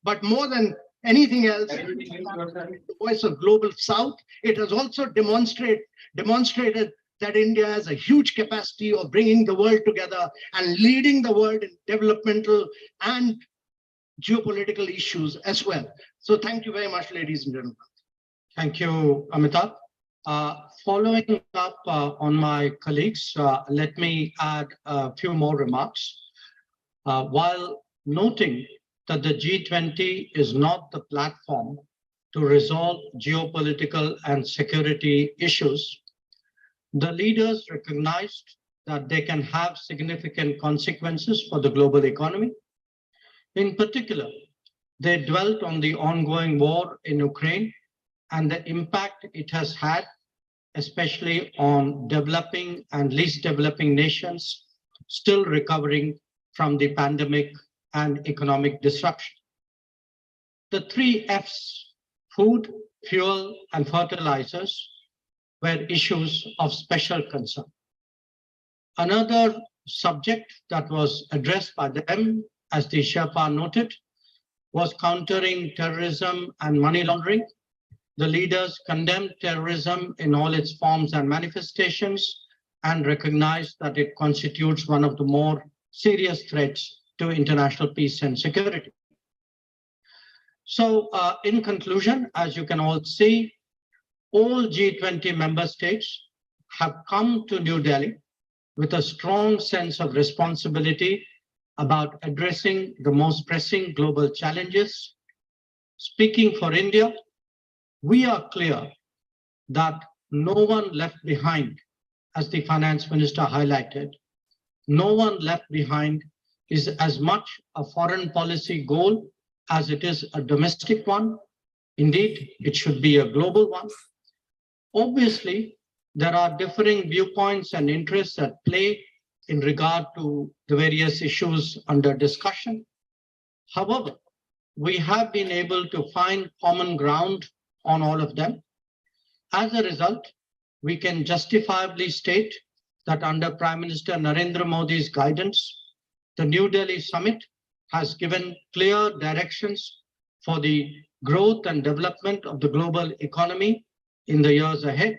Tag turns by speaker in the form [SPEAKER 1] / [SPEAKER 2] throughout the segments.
[SPEAKER 1] But more than anything else, the voice of Global South, it has also demonstrated that India has a huge capacity of bringing the world together and leading the world in developmental and geopolitical issues as well. So thank you very much, ladies and gentlemen.
[SPEAKER 2] Thank you, Amitabh. Following up on my colleagues, let me add a few more remarks. While noting that the G20 is not the platform to resolve geopolitical and security issues, the leaders recognized that they can have significant consequences for the global economy. In particular, they dwelt on the ongoing war in Ukraine and the impact it has had, especially on developing and least developing nations still recovering from the pandemic and economic disruption. The 3 F's, food, fuel, and fertilizers, were issues of special concern. Another subject that was addressed by them, as the Sherpa noted, was countering terrorism and money laundering. The leaders condemned terrorism in all its forms and manifestations and recognized that it constitutes one of the more serious threats to international peace and security. So in conclusion, as you can all see, all G20 member states have come to New Delhi with a strong sense of responsibility about addressing the most pressing global challenges. Speaking for India, we are clear that no one left behind, as the finance minister highlighted, no one left behind is as much a foreign policy goal as it is a domestic one. Indeed, it should be a global one. Obviously, there are differing viewpoints and interests at play in regard to the various issues under discussion. However, we have been able to find common ground on all of them. As a result, we can justifiably state that under Prime Minister Narendra Modi's guidance, the New Delhi summit has given clear directions for the growth and development of the global economy in the years ahead.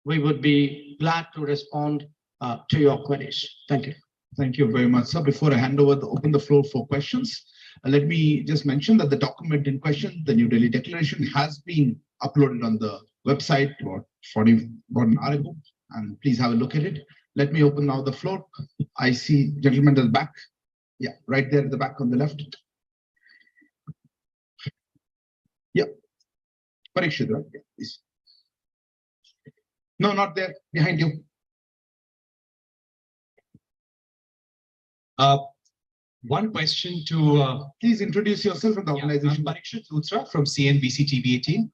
[SPEAKER 2] We would be glad to respond to your queries. Thank you.
[SPEAKER 3] Thank you very much, sir. Before I hand over, open the floor for questions, let me just mention that the document in question, the New Delhi Declaration, has been uploaded on the website about an hour ago, and please have a look at it. Let me open now the floor. I see gentlemen at the back. Yeah, right there at the back on the left. Yeah. Parikshit, right? Yeah, please. No, not there. Behind you.
[SPEAKER 4] One question to...
[SPEAKER 3] please introduce yourself and the organization.
[SPEAKER 4] I'm Parikshit Luthra from CNBC TV18.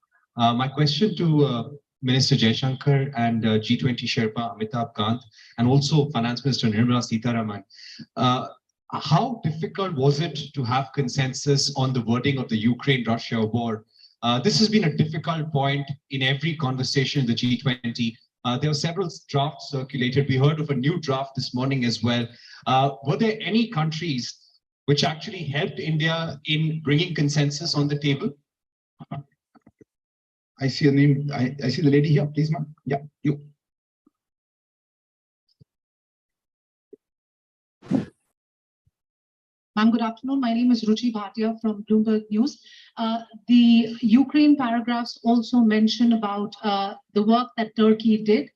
[SPEAKER 4] My question to Minister Jaishankar and G20 Sherpa Amitabh Kant, and also Finance Minister Nirmala Sitharaman. How difficult was it to have consensus on the wording of the Ukraine-Russia war? This has been a difficult point in every conversation in the G20. There were several drafts circulated. We heard of a new draft this morning as well. Were there any countries which actually helped India in bringing consensus on the table?
[SPEAKER 3] I see a name. I see the lady here. Please, ma'am. Yeah, you.
[SPEAKER 5] Ma'am, good afternoon. My name is Ruchi Bhatia from Bloomberg News. The Ukraine paragraphs also mention about the work that Turkey did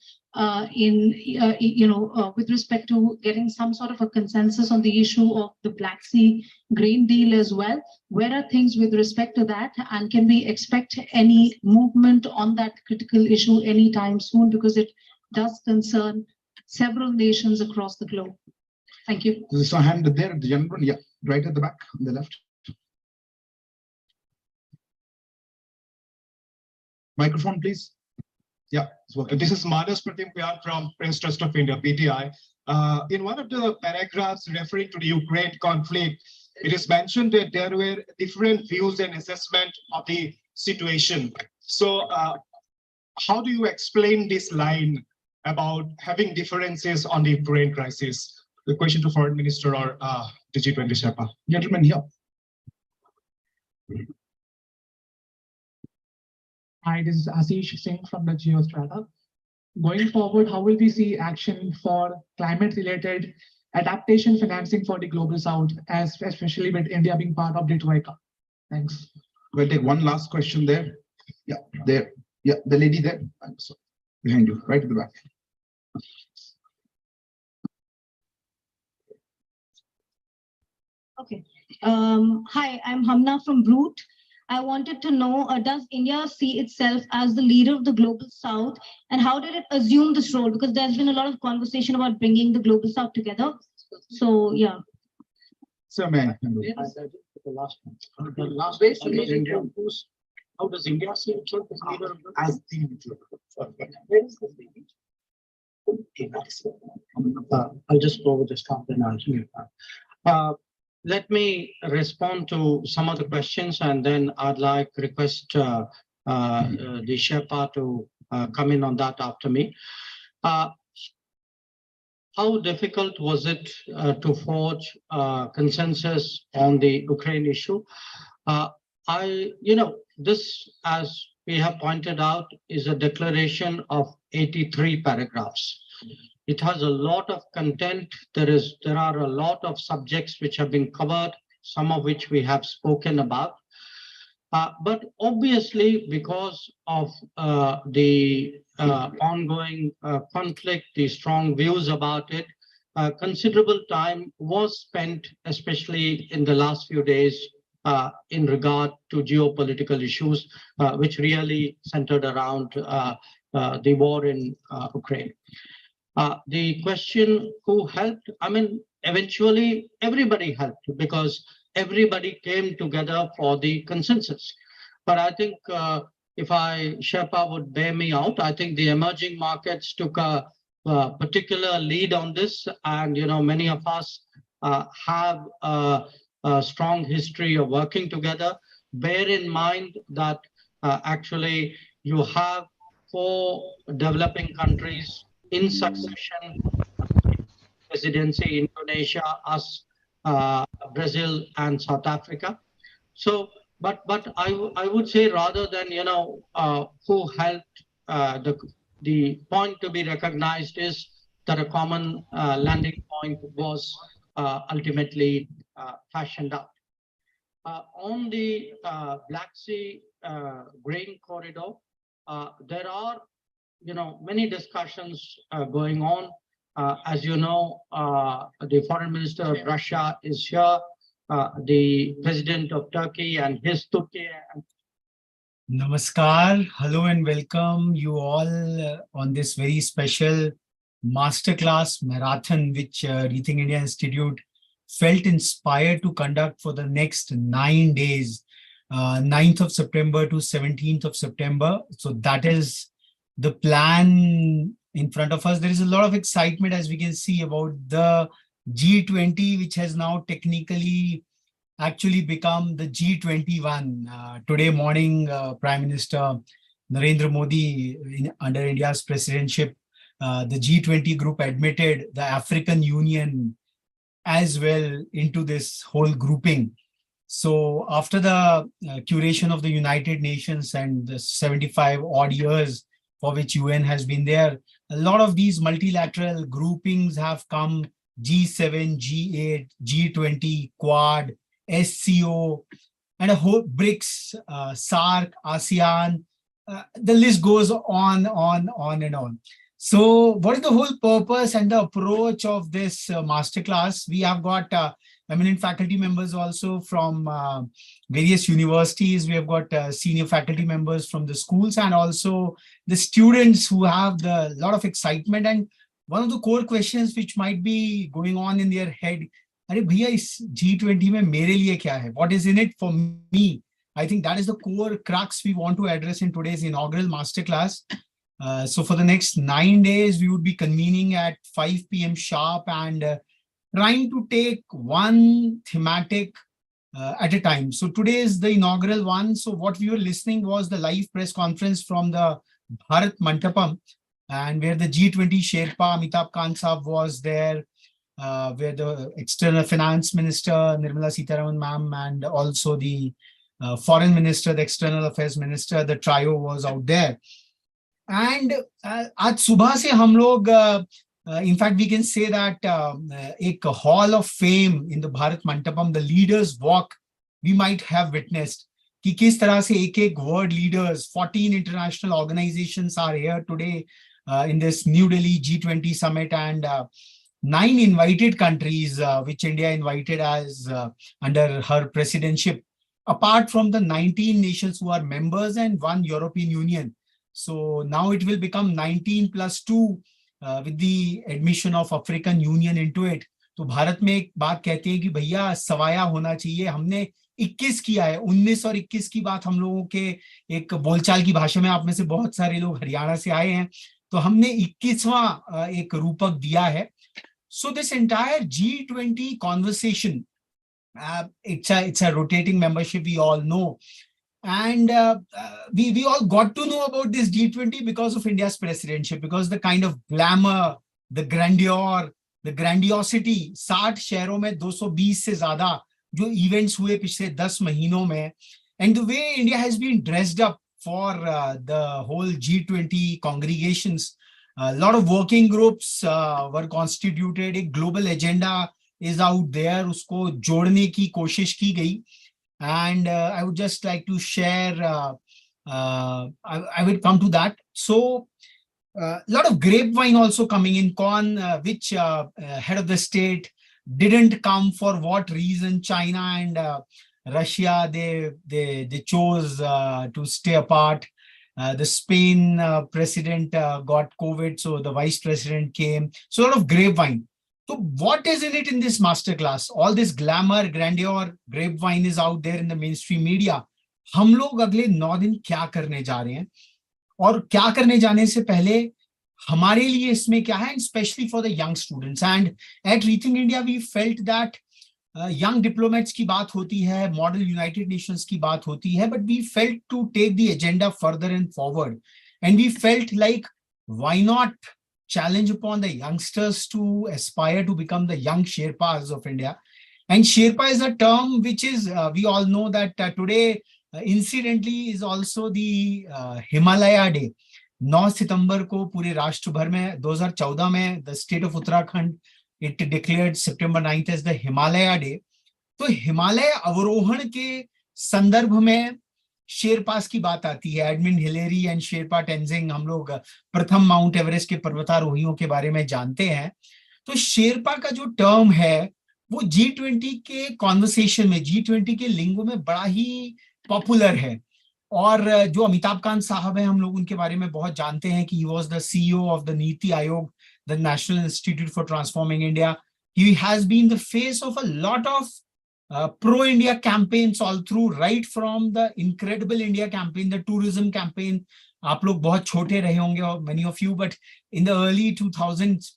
[SPEAKER 5] with respect to getting some sort of a consensus on the issue of the Black Sea grain deal as well. Where are things with respect to that? And can we expect any movement on that critical issue anytime soon? Because it does concern several nations across the globe. Thank you.
[SPEAKER 3] There's a hand there, the gentleman. Yeah, right at the back on the left. Microphone, please. Yeah,
[SPEAKER 6] this is Manas Pratim Pyar from Press Trust of India, PTI. In one of the paragraphs referring to the Ukraine conflict, it is mentioned that there were different views and assessment of the situation. So how do you explain this line about having differences on the Ukraine crisis? The question to Foreign Minister or the G20 Sherpa.
[SPEAKER 3] Gentlemen here.
[SPEAKER 7] Hi, this is Ashish Singh from the Geostrata. Going forward, how will we see action for climate-related adaptation financing for the Global South, as especially with India being part of the Troika? Thanks.
[SPEAKER 3] We'll take one last question there. Yeah, there. Yeah, the lady there. I'm sorry. Behind you, right at the back.
[SPEAKER 8] Okay. Hi, I'm Hamna from Root. I wanted to know, does India see itself as the leader of the Global South, and how did it assume this role? Because there's been a lot of conversation about bringing the Global South together. So, yeah.
[SPEAKER 3] So, man.
[SPEAKER 2] The last one. The last question is India. How does India see itself as leader
[SPEAKER 3] As the
[SPEAKER 2] Where is the lead? I'll just go with the start and answer. Let me respond to some of the questions, and then I'd like request the Sherpa to come in on that after me. How difficult was it to forge consensus on the Ukraine issue? This, as we have pointed out, is a declaration of 83 paragraphs. It has a lot of content. There are a lot of subjects which have been covered, some of which we have spoken about. But obviously, because of the ongoing conflict, the strong views about it, considerable time was spent, especially in the last few days, in regard to geopolitical issues, which really centered around the war in Ukraine. The question who helped, I mean, eventually everybody helped because everybody came together for the consensus. But I think if Sherpa would bear me out, I think the emerging markets took a particular lead on this. And, many of us have a strong history of working together. Bear in mind that actually you have 4 developing countries in succession: presidency, Indonesia, us, Brazil, and South Africa. So, but I would say, rather than who helped, the point to be recognized is that a common landing point was ultimately fashioned out. On the Black Sea grain corridor, there are many discussions going on. As you know, the foreign minister of Russia is here, the president of Turkey and his Turkey.
[SPEAKER 9] Namaskar, hello and welcome you all on this very special masterclass marathon, which ReTHINK India Institute felt inspired to conduct for the next 9 days, 9th of September to 17th of September. So that is the plan in front of us. There is a lot of excitement, as we can see, about the G20, which has now technically actually become the G21. Today morning, Prime Minister Narendra Modi, under India's presidency, the G20 group admitted the African Union as well into this whole grouping. So after the curation of the United Nations and the 75 odd years for which UN has been there, a lot of these multilateral groupings have come: G7, G8, G20, Quad, SCO, and a whole BRICS, SARC, ASEAN. The list goes on and on. So what is the whole purpose and the approach of this masterclass? We have got eminent faculty members also from various universities. We have got senior faculty members from the schools, and also the students who have a lot of excitement. And one of the core questions which might be going on in their head, "Arey bhaiya, is G20 mein mere liye kya hai? What is in it for me?" I think that is the core crux we want to address in today's inaugural masterclass. So for the next 9 days, we would be convening at 5 p.m. sharp and trying to take one thematic at a time. So today is the inaugural one. So what we were listening was the live press conference from the Bharat Mantapam, and where the G20 Sherpa Amitabh Kant Saab was there, where the External Finance Minister Nirmala Sitharaman ma'am and also the foreign minister, the external affairs minister, the trio was out there. And आज सुबह से हम लोग in fact we can say that एक hall of fame in the Bharat Mandapam, the leaders walk, we might have witnessed कि किस तरह से एक world leaders, 14 international organizations are here today in this New Delhi G20 summit, and 9 invited countries which India invited as under her presidency, apart from the 19 nations who are members and 1 European Union. So now it will become 19 plus 2 with the admission of African Union into it. तो भारत में एक बात कहते हैं कि भैया सवाया होना चाहिए, हमने 21 किया है, 19 और 21 की बात हम लोगों के एक बोलचाल की भाषा में, आप में से बहुत सारे लोग हरियाणा से आए हैं, तो हमने 21वां एक रूपक दिया है. So this entire G20 conversation, it's a rotating membership, we all know. And we all got to know about this G20 because of India's presidency, because the kind of glamour, the grandeur, the grandiosity, 60 शहरों में 220 से ज़्यादा जो events हुए पिछले 10 महीनों में, and the way India has been dressed up for the whole G20 congregations. A lot of working groups were constituted, a global agenda is out there, उसको जोड़ने की कोशिश की गई. And I would just like to share, I will come to that. So a lot of grapevine also coming in, which head of the state didn't come, for what reason. China and Russia, they chose to stay apart. The Spain president got COVID, so the vice president came. So a lot of grapevine. So what is in it in this masterclass? All this glamour, grandeur, grapevine is out there in the mainstream media. हम लोग अगले 9 दिन क्या करने जा रहे हैं, और क्या करने जाने से पहले हमारे लिए इसमें क्या है, especially for the young students. And at ReThink India, we felt that young diplomats की बात होती है, model United Nations की बात होती है, but we felt to take the agenda further and forward. And we felt like, why not challenge upon the youngsters to aspire to become the young Sherpas of India. And Sherpa is a term which is, we all know that today, incidentally, is also the Himalaya Day. 9 सितंबर को पूरे राष्ट्र भर में 2014 में the state of Uttarakhand, it declared September 9th as the Himalaya Day. तो हिमालय अवरोहण के संदर्भ में शेरपास की बात आती है. Admin Hillary and Sherpa Tenzing, हम लोग प्रथम माउंट एवरेस्ट के पर्वतारोहियों के बारे में जानते हैं. तो शेरपा का जो टर्म है वो G20 के कॉन्वर्सेशन में, G20 के लिंगो में बड़ा ही पॉपुलर है. और जो अमिताभ कांत साहब हैं, हम लोग उनके बारे में बहुत जानते हैं कि he was the CEO of the NITI Aayog, the National Institute for Transforming India. He has been the face of a lot of pro-India campaigns all through, right from the Incredible India campaign, the tourism campaign. आप लोग बहुत छोटे रहे होंगे, many of you, but in the early 2000s,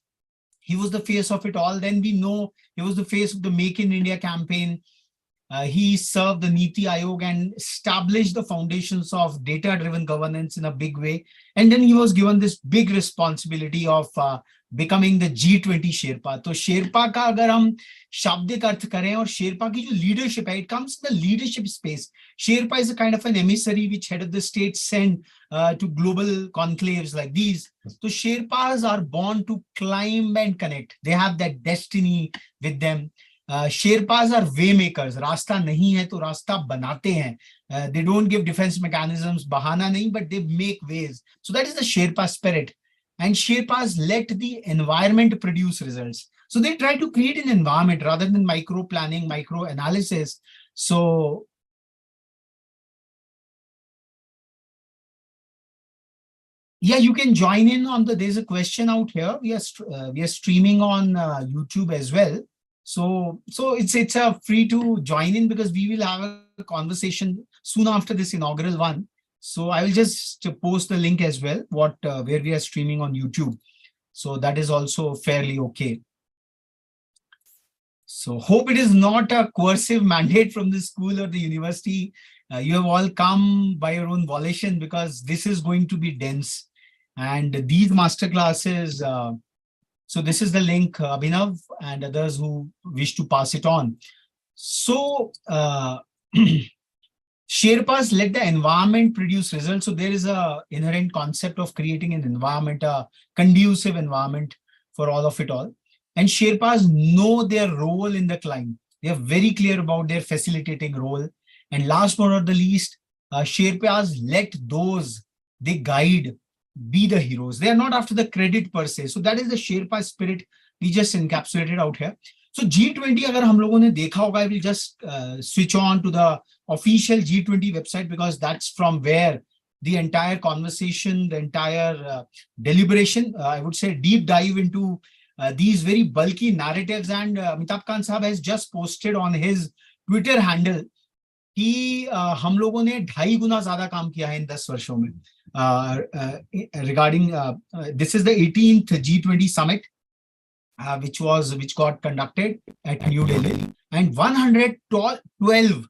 [SPEAKER 9] he was the face of it all. Then we know he was the face of the Make in India campaign. He served the Niti Aayog and established the foundations of data-driven governance in a big way. And then he was given this big responsibility of becoming the G20 Sherpa. So Sherpa का अगर हम शाब्दिक अर्थ करें, और शेरपा की जो leadership है, it comes in the leadership space. Sherpa is a kind of an emissary which head of the state send to global conclaves like these. So Sherpas are born to climb and connect. They have that destiny with them. Sherpas are way makers. रास्ता नहीं है तो रास्ता बनाते हैं. They don't give defense mechanisms, बहाना नहीं, but they make ways. So that is the Sherpa spirit. And Sherpas let the environment produce results. So they try to create an environment rather than micro planning, micro analysis. So yeah, you can join in on there's a question out here. We are streaming on YouTube as well. So it's a free to join in, because we will have a conversation soon after this inaugural one. So I will just post the link as well, where we are streaming on YouTube. So that is also fairly okay. So hope it is not a coercive mandate from the school or the university. You have all come by your own volition, because this is going to be dense. And these master classes, so this is the link, Abhinav and others who wish to pass it on. So Sherpas let the environment produce results. So there is a inherent concept of creating an environment, a conducive environment for all of it all. And Sherpas know their role in the climb. They are very clear about their facilitating role. And last but not the least, Sherpas let those they guide be the heroes. They are not after the credit per se. So that is the Sherpa spirit we just encapsulated out here. So G20 अगर हम लोगों ने देखा होगा, I will just switch on to the official G20 website because that's from where the entire conversation, the entire deliberation, I would say deep dive into these very bulky narratives. And Amitabh Kant Sahab has just posted on his Twitter handle कि हम लोगों ने 2.5 गुना ज्यादा काम किया है इन 10 वर्षों में regarding this is the 18th G20 summit which got conducted at New Delhi, and 112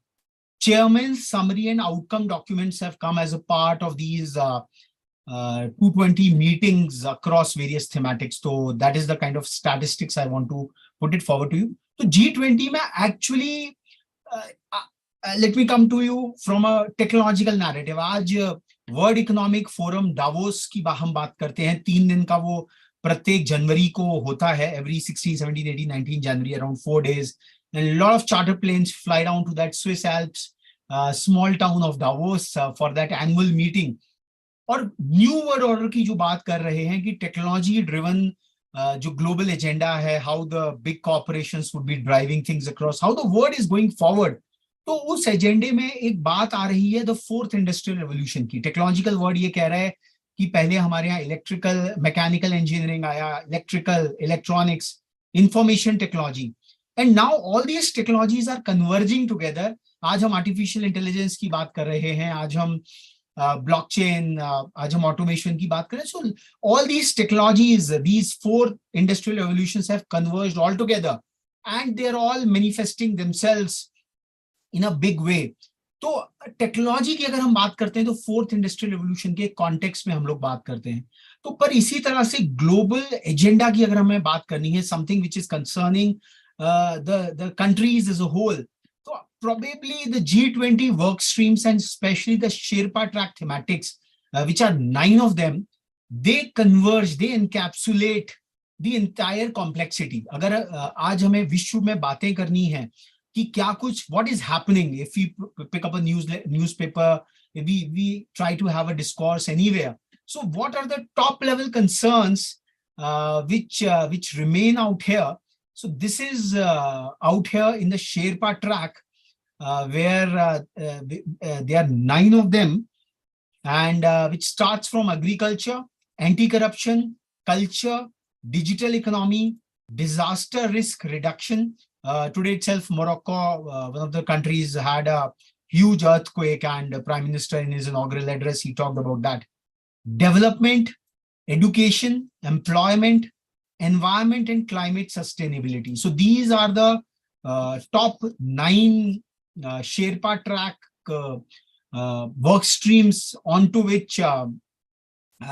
[SPEAKER 9] chairman summary and outcome documents have come as a part of these 220 meetings across various thematics. So that is the kind of statistics I want to put it forward to you. So G20 में actually let me come to you from a technological narrative. आज world economic forum Davos की हम बात करते हैं, 3 दिन का वो प्रत्येक जनवरी को होता है, every 16, 17, 18, 19 January, around 4 days. And a lot of charter planes fly down to that Swiss Alps, small town of Davos for that annual meeting. और न्यू वर्ल्ड ऑर्डर की जो बात कर रहे हैं कि टेक्नोलॉजी ड्रिवन जो ग्लोबल एजेंडा है, how the big corporations would be driving things across, how the world is going forward. तो उस एजेंडे में एक बात आ रही है द 4th इंडस्ट्रियल रेवोल्यूशन की. टेक्नोलॉजिकल वर्ड ये कह रहा है कि पहले हमारे यहाँ इलेक्ट्रिकल मैकेनिकल इंजीनियरिंग आया, electrical, electronics, information technology, and now all these technologies are converging together. आज हम आर्टिफिशियल इंटेलिजेंस की बात कर रहे हैं, आज हम ब्लॉकचेन, आज हम ऑटोमेशन की बात करें. So all these technologies, these 4 industrial revolutions have converged all together and they are all manifesting themselves in a big way. तो टेक्नोलॉजी की अगर हम बात करते हैं तो 4th इंडस्ट्रियल रेवोल्यूशन के कॉन्टेक्स्ट में हम लोग बात करते हैं. तो पर इसी तरह से ग्लोबल एजेंडा की अगर हमें बात करनी है, something which is concerning the countries as a whole, तो probably the G20 work streams and especially the Sherpa track thematics, which are 9 of them, they converge, they encapsulate the entire complexity. अगर आज हमें विश्व में बातें करनी है कि क्या कुछ, what is happening if we pick up a newspaper, we try to have a discourse anywhere. So what are the top level concerns which remain out here? So this is out here in the Sherpa track where there are 9 of them, and which starts from agriculture, anti-corruption, culture, digital economy, disaster risk reduction. Today itself, Morocco, one of the countries, had a huge earthquake, and the Prime Minister in his inaugural address, he talked about that. Development, education, employment, environment, and climate sustainability. So these are the top 9 Sherpa track work streams onto which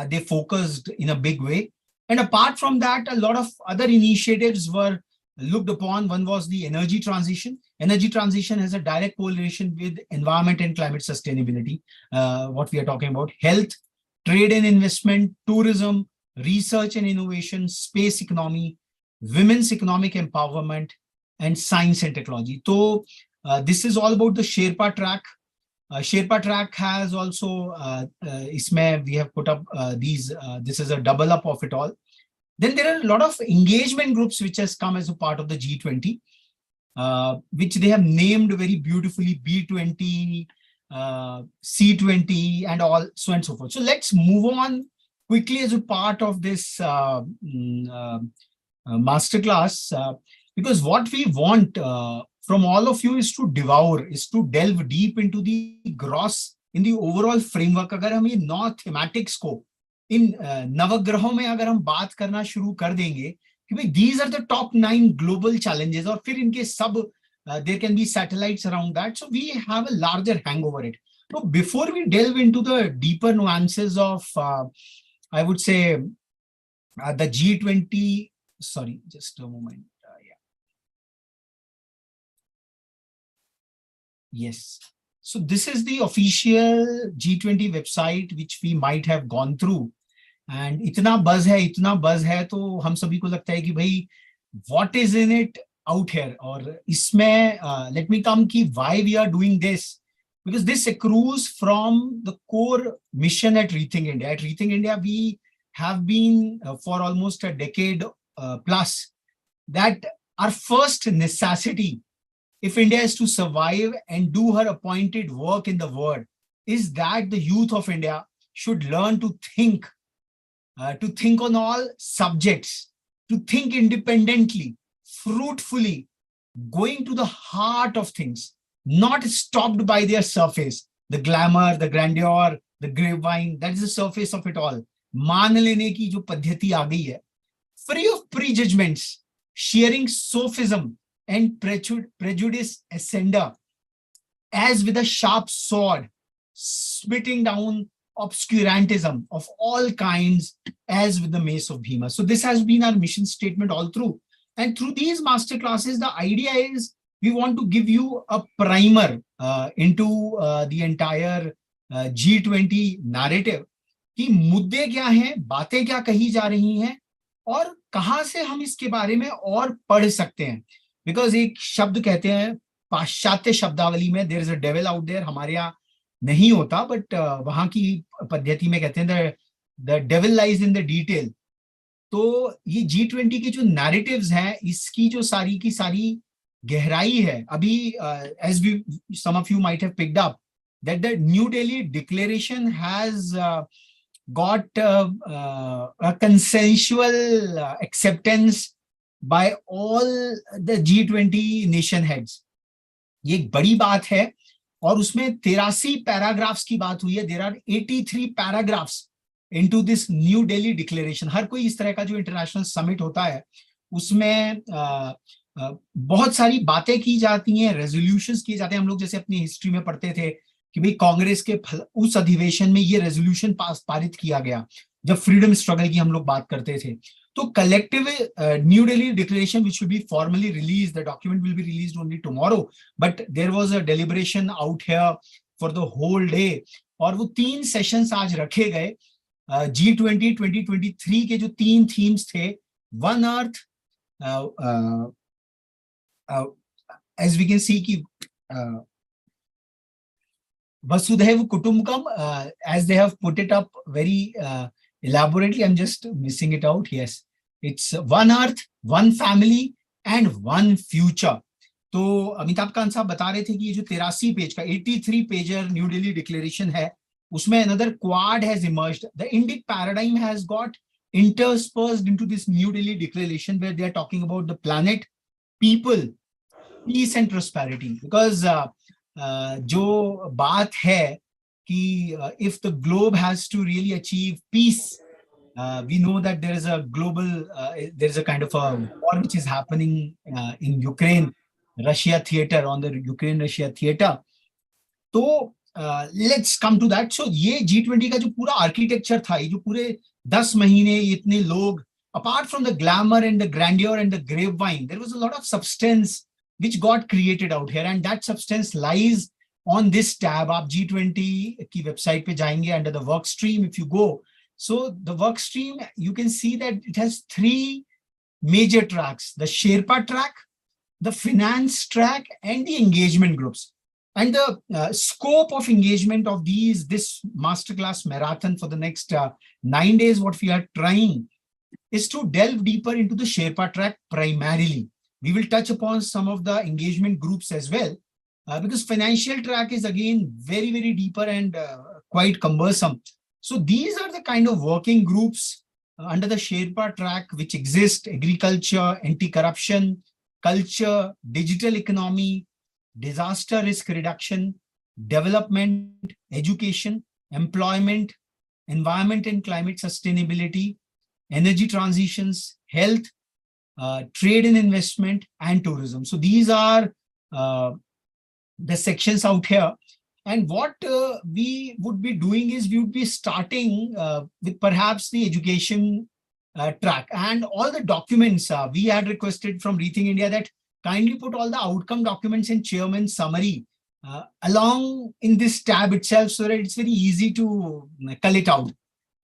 [SPEAKER 9] they focused in a big way. And apart from that, a lot of other initiatives were looked upon. One was the energy transition. Energy transition has a direct correlation with environment and climate sustainability, what we are talking about. Health, trade and investment, tourism, research and innovation, space economy, women's economic empowerment, and science and technology. So this is all about the Sherpa track. Sherpa track has also, we have put up these, this is a double up of it all. Then there are a lot of engagement groups which has come as a part of the G20, which they have named very beautifully B20, C20, and all so and so forth. So let's move on quickly as a part of this masterclass, because what we want from all of you is to devour, is to delve deep into the gross, in the overall framework. अगर हम ये 9 thematics को इन नवग्रहों में अगर हम बात करना शुरू कर देंगे कि भाई these are the top 9 global challenges, और फिर इनके सब there can be satellites around that, so we have a larger hang over it. So before we delve into the deeper nuances of I would say the G20, sorry, just a moment. Yes. So this is the official G20 website which we might have gone through. And इतना buzz है तो हम सभी को लगता है कि भाई what is in it out here? और इसमें let me come कि why we are doing this, because this accrues from the core mission at ReThink India. At ReThink India, we have been for almost a decade plus that our first necessity, if India is to survive and do her appointed work in the world, is that the youth of India should learn to think on all subjects, to think independently, fruitfully, going to the heart of things, not stopped by their surface, the glamour, the grandeur, the grapevine, that is the surface of it all. मान लेने की जो पद्धति आ गई है, free of prejudgments, sharing sophism and prejudice ascender, as with a sharp sword, smiting down obscurantism of all kinds, as with the mace of Bhima. So this has been our mission statement all through. And through these master classes, the idea is we want to give you a primer into the entire G20 narrative. कि मुद्दे क्या हैं, बातें क्या कही जा रही हैं और कहां से हम इसके बारे में और पढ़ सकते हैं. बिकॉज एक शब्द कहते हैं पाश्चात्य शब्दावली में, there is a devil out there, हमारे यहाँ नहीं होता, बट वहां की पद्धति में कहते हैं the devil lies in the detail. तो ये G20 के जो नैरेटिव्स हैं, इसकी जो सारी की सारी गहराई है, अभी as we some of you might have picked up that the New Delhi declaration has got a consensual acceptance by all the G20 nation heads. ये एक बड़ी बात है और उसमें 83 पैराग्राफ्स की बात हुई है. There are 83 paragraphs into this New Delhi declaration. हर कोई इस तरह का जो इंटरनेशनल समिट होता है उसमें बहुत सारी बातें की जाती हैं, रेजोल्यूशंस किए जाते हैं. हम लोग जैसे अपनी हिस्ट्री में पढ़ते थे कि भाई कांग्रेस के उस अधिवेशन में ये रेजोल्यूशन पारित किया गया जब फ्रीडम स्ट्रगल की हम लोग बात करते थे. तो collective New Delhi declaration which will be formally release, the document will be released only tomorrow, but there was a deliberation out here for the whole day. और वो 3 सेशंस आज रखे गए. G20 2023 के जो 3 थीम्स थे, one earth, as we can see कि Vasudhaiv Kutumbakam, as they have put it up very elaborately. I'm just missing it out. Yes, it's one earth, one family, and one future. तो अमिताभ कांत साहब बता रहे थे कि ये जो 83 पेज का 83 पेजर न्यू दिल्ली डिक्लेरेशन है, उसमें another quad has emerged. The Indic paradigm has got interspersed into this New Delhi declaration where they are talking about the planet, people, peace and prosperity. Because जो बात है कि if the globe has to really achieve peace, we know that there is a global, there is a kind of a war which is happening in Ukraine, Russia theater, on the Ukraine-Russia theater. तो let's come to that. So ये G20 का जो पूरा architecture था, ये जो पूरे 10 महीने इतने लोग, apart from the glamour and the grandeur and the grapevine, there was a lot of substance which got created out here, and that substance lies on this tab. आप G20 की website पे जाएंगे, under the work stream if you go. So the work stream, you can see that it has 3 major tracks: the Sherpa track, the finance track, and the engagement groups. And the scope of engagement of this masterclass marathon for the next 9 days, what we are trying is to delve deeper into the Sherpa track primarily. We will touch upon some of the engagement groups as well, because financial track is again very, very deeper and quite cumbersome. So these are the kind of working groups under the Sherpa track which exist: agriculture, anti-corruption, culture, digital economy, disaster risk reduction, development, education, employment, environment and climate sustainability, energy transitions, health, trade and investment, and tourism. So these are the sections out here. And what we would be doing is we would be starting with perhaps the education track, and all the documents we had requested from ReThink India that kindly put all the outcome documents in chairman's summary along in this tab itself so that it's very easy to cull it out.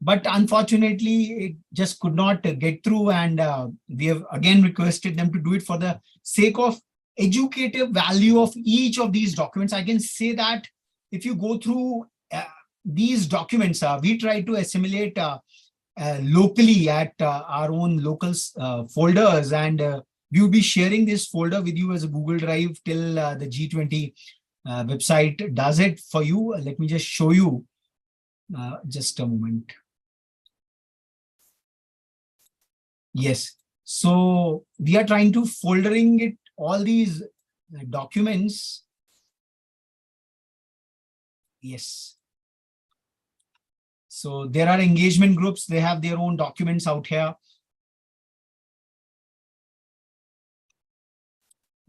[SPEAKER 9] But unfortunately, it just could not get through, and we have again requested them to do it for the sake of educative value of each of these documents. I can say that if you go through these documents, we try to assimilate locally at our own local folders, and we will be sharing this folder with you as a Google Drive till the G20 website does it for you. Let me just show you. Just a moment. Yes. So we are trying to foldering it, all these documents. Yes. So there are engagement groups. They have their own documents out here.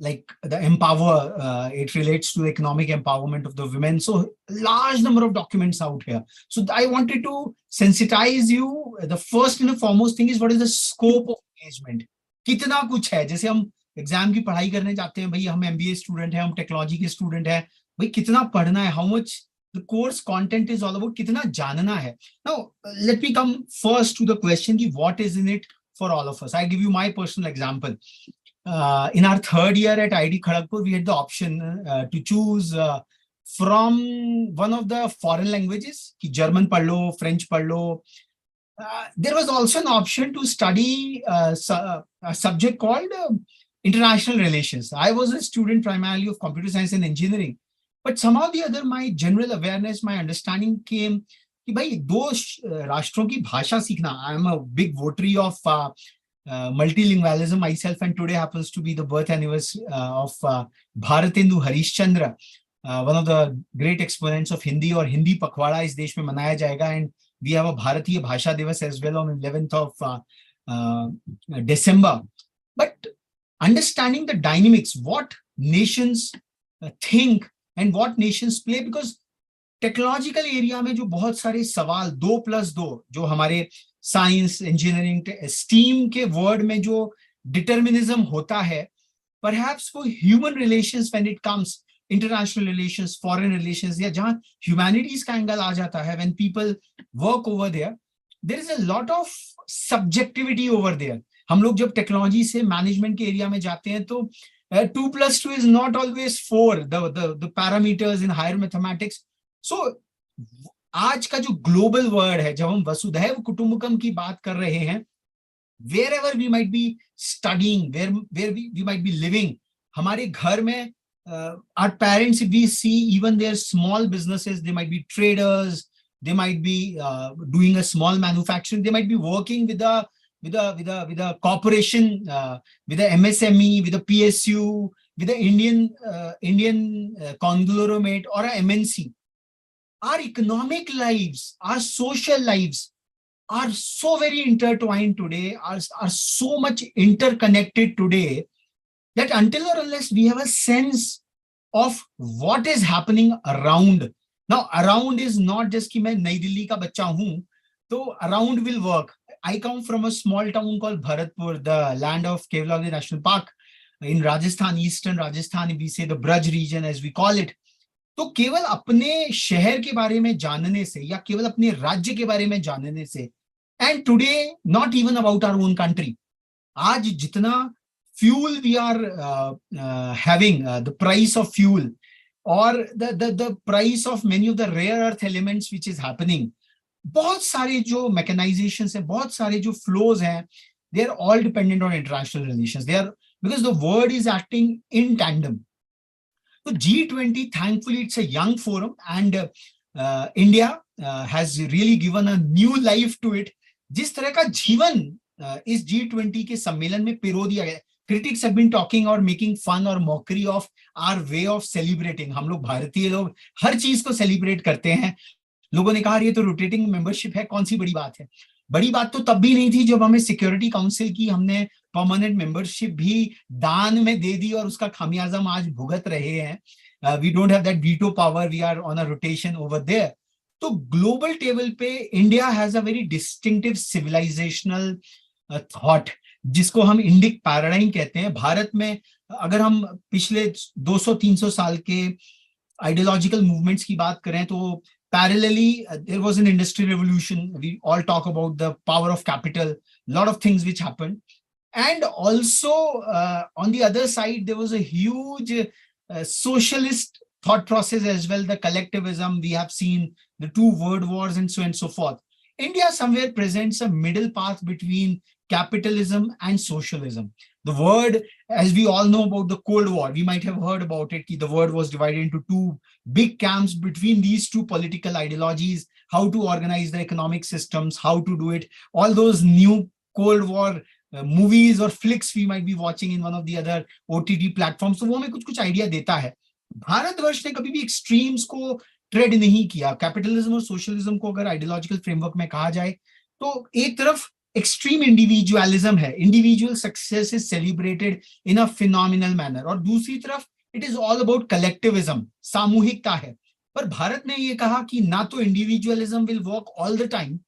[SPEAKER 9] Like the Empower, it relates to economic empowerment of the women. So large number of documents out here. So I wanted to sensitize you. The first and the foremost thing is, what is the scope of engagement? कितना कुछ है, जैसे हम exam की पढ़ाई करने जाते हैं, भाई हम MBA स्टूडेंट हैं, हम टेक्नोलॉजी के स्टूडेंट हैं, भाई कितना पढ़ना है, how much the course content is all about, कितना जानना है. Now let me come first to the question, what is in it for all of us. I give you my personal example. In our third year at IIT Kharagpur, we had the option to choose from one of the foreign languages, ki German पढ़ लो, French पढ़ लो. There was also an option to study a subject called international relations. I was a student primarily of computer science and engineering, but somehow or the other, my general awareness, my understanding came कि भाई दो राष्ट्रों की भाषा सीखना. I am a big votary of multilingualism myself, and today happens to be the birth anniversary of Bharatendu Harishchandra, one of the great exponents of Hindi, और हिंदी पखवाड़ा इस देश में मनाया जाएगा, and we have a Bharatiya Bhasha Divas as well on 11th of December. But understanding the dynamics, what nations think and what nations play, because technological area में जो बहुत सारे सवाल 2+2 जो हमारे साइंस इंजीनियरिंग स्टीम के वर्ड में जो डिटर्मिनिज्म होता है, परहैप्स वो human relations when it comes, international relations, foreign relations, या जहां ह्यूमैनिटीज का एंगल आ जाता है, when people work over there is a lot of subjectivity over there. हम लोग जब टेक्नोलॉजी से मैनेजमेंट के एरिया में जाते हैं तो 2+2 is not always 4, the parameters in higher mathematics. So आज का जो ग्लोबल वर्ड है, जब हम वसुधैव कुटुंबकम की बात कर रहे हैं, wherever we might be studying, where we might be living, हमारे घर में our parents, if we see even their small businesses, they might be traders, they might be doing a small manufacturing, they might be working with a corporation, with a MSME, with a PSU, with the Indian conglomerate or a MNC. Our economic lives, our social lives are so very intertwined today, are so much interconnected today, that until or unless we have a sense of what is happening around. Now, around is not just कि मैं नई दिल्ली का बच्चा हूँ, तो around will work. I come from a small town called Bharatpur, the land of Kevlavi National Park in Rajasthan, eastern Rajasthan, we say the Braj region as we call it. तो केवल अपने शहर के बारे में जानने से या केवल अपने राज्य के बारे में जानने से, and today not even about our own country, आज जितना fuel we are having, the price of fuel और the price of many of the rare earth elements which is happening, बहुत सारे जो मैकेनाइजेशन है, बहुत सारे जो फ्लोज हैं, they are all dependent on international relations. They are, because the world is acting in tandem. So G20, thankfully, it's a young forum, and India has really given a new life to it. जिस तरह का जीवन इस G20 के सम्मेलन में पिरो दिया गया. Critics have been talking or making fun or mockery of our way of celebrating. हम लोग भारतीय लोग हर चीज को सेलिब्रेट करते हैं. लोगों ने कहा ये तो रोटेटिंग मेंबरशिप है, कौन सी बड़ी बात है. बड़ी बात तो तब भी नहीं थी जब हमें सिक्योरिटी काउंसिल की हमने परमानेंट मेंबरशिप भी दान में दे दी और उसका खामियाजा हम आज भुगत रहे हैं. We don't have that veto power, we are on a rotation over there. तो ग्लोबल टेबल पे India has a very distinctive civilisational thought, जिसको हम इंडिक पैराडाइम कहते हैं. भारत में अगर हम पिछले 200-300 साल के ideological movements की बात करें तो parallelly there was an industrial revolution. We all talk about the power of capital, lot of things which happened. And also on the other side, there was a huge socialist thought process as well, the collectivism. We have seen the two world wars and so on and so forth. India somewhere presents a middle path between capitalism and socialism. The word, as we all know about the Cold War, we might have heard about it, the word was divided into two big camps between these two political ideologies, how to organize the economic systems, how to do it, all those new Cold War movies or flicks we might be watching in one of the other OTT platforms. So वो हमें कुछ idea देता है. भारतवर्ष ने कभी भी extremes को trade नहीं किया. कैपिटलिज्म और सोशलिज्म को अगर आइडियोलॉजिकल फ्रेमवर्क में कहा जाए तो एक तरफ एक्सट्रीम इंडिविजुअलिज्म है, individual success is celebrated in a phenomenal manner, और दूसरी तरफ it is all about collectivism, सामूहिकता है. पर भारत ने ये कहा कि ना तो individualism will work all the time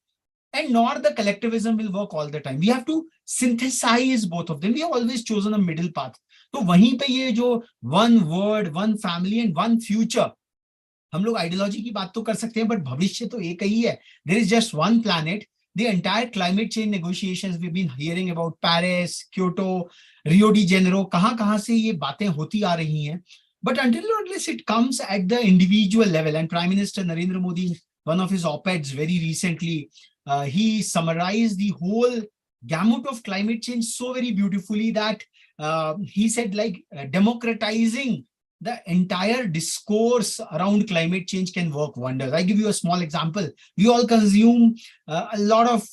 [SPEAKER 9] and nor the collectivism will work all the time. We have to synthesize both of them. We have always chosen a middle path. तो वहीं पे ये जो one word, one family and one future, हम लोग ideology की बात तो कर सकते हैं, बट भविष्य तो एक ही है. There is just one planet. The entire climate change negotiations we've been hearing about, Paris, Kyoto, Rio de Janeiro, कहाँ से ये बातें होती आ रही हैं. But until or unless it comes at the individual level, and Prime Minister Narendra Modi, one of his op-eds very recently, he summarized the whole gamut of climate change so very beautifully that he said like democratizing the entire discourse around climate change can work wonders. I give you a small example. We all consume a lot of,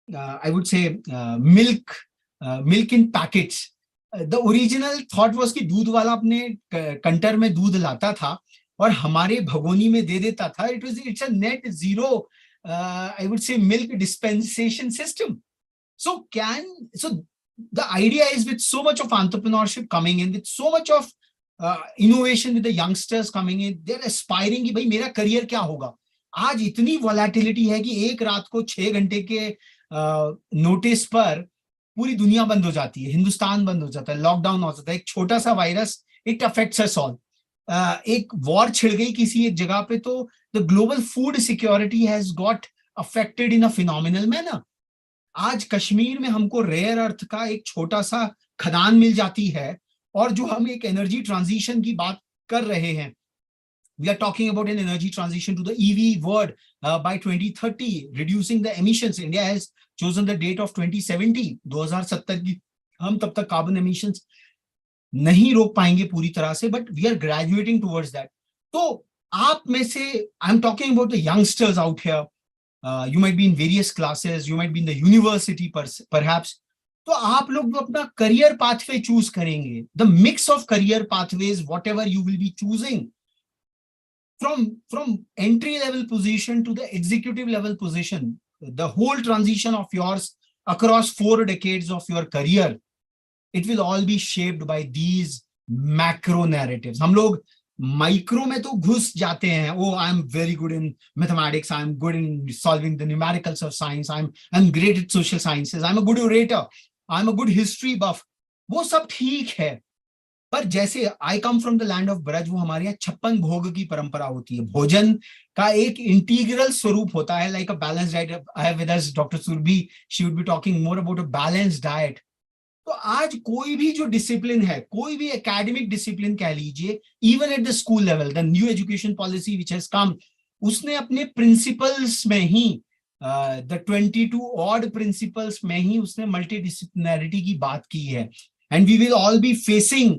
[SPEAKER 9] I would say, milk in packets. The original thought was कि दूध वाला अपने कंटर में दूध लाता था और हमारे भगोनी में दे देता था. It's a net zero, I would say, milk dispensation system. So the idea is, with so much of entrepreneurship coming in, with so much of innovation with the youngsters coming in, they're aspiring कि भाई मेरा career क्या होगा. आज इतनी volatility है कि एक रात को 6 घंटे के नोटिस पर पूरी दुनिया बंद हो जाती है, हिंदुस्तान बंद हो जाता है, लॉकडाउन हो जाता है. एक छोटा सा virus, it affects us all. एक वॉर छिड़ गई किसी एक जगह पे तो the global food security has got affected in a phenomenal manner. आज कश्मीर में हमको रेयर अर्थ का एक छोटा सा खदान मिल जाती है, और जो हम एक एनर्जी ट्रांजिशन की बात कर रहे हैं, we are talking about an energy transition to the EV world by 2030, reducing the emissions. India has chosen the date of 2070, 2070 की हम तब तक कार्बन एमिशंस नहीं रोक पाएंगे पूरी तरह से, but we are graduating towards that. तो आप में से, I am talking about the youngsters out here, you might be in various classes, you might be in the university perhaps. तो आप लोग अपना करियर पाथवे चूज करेंगे, the mix of career pathways, whatever you will be choosing, from entry level position to the executive level position, the whole transition of yours across 4 decades of your career, it will all be shaped by these macro narratives. हम लोग micro में तो घुस जाते हैं. Oh, I am very good in mathematics, I am good in solving the numericals of science, I'm great at social sciences, I'm a good orator, I'm a good history buff. वो सब ठीक है, पर जैसे I come from the land of Braj, वो हमारे यहाँ 56 भोग की परंपरा होती है. भोजन का एक इंटीग्रल स्वरूप होता है, like a balance diet. I have with us doctor Surabhi, she would be talking more about a balance diet. तो आज कोई भी जो डिसिप्लिन है, कोई भी एकेडमिक डिसिप्लिन कह लीजिए, even at the school level, the new education policy which has come, उसने अपने प्रिंसिपल्स में ही, द 22 ऑड प्रिंसिपल्स में ही उसने मल्टीडिसिप्लिनरिटी की बात की है. And we will all be facing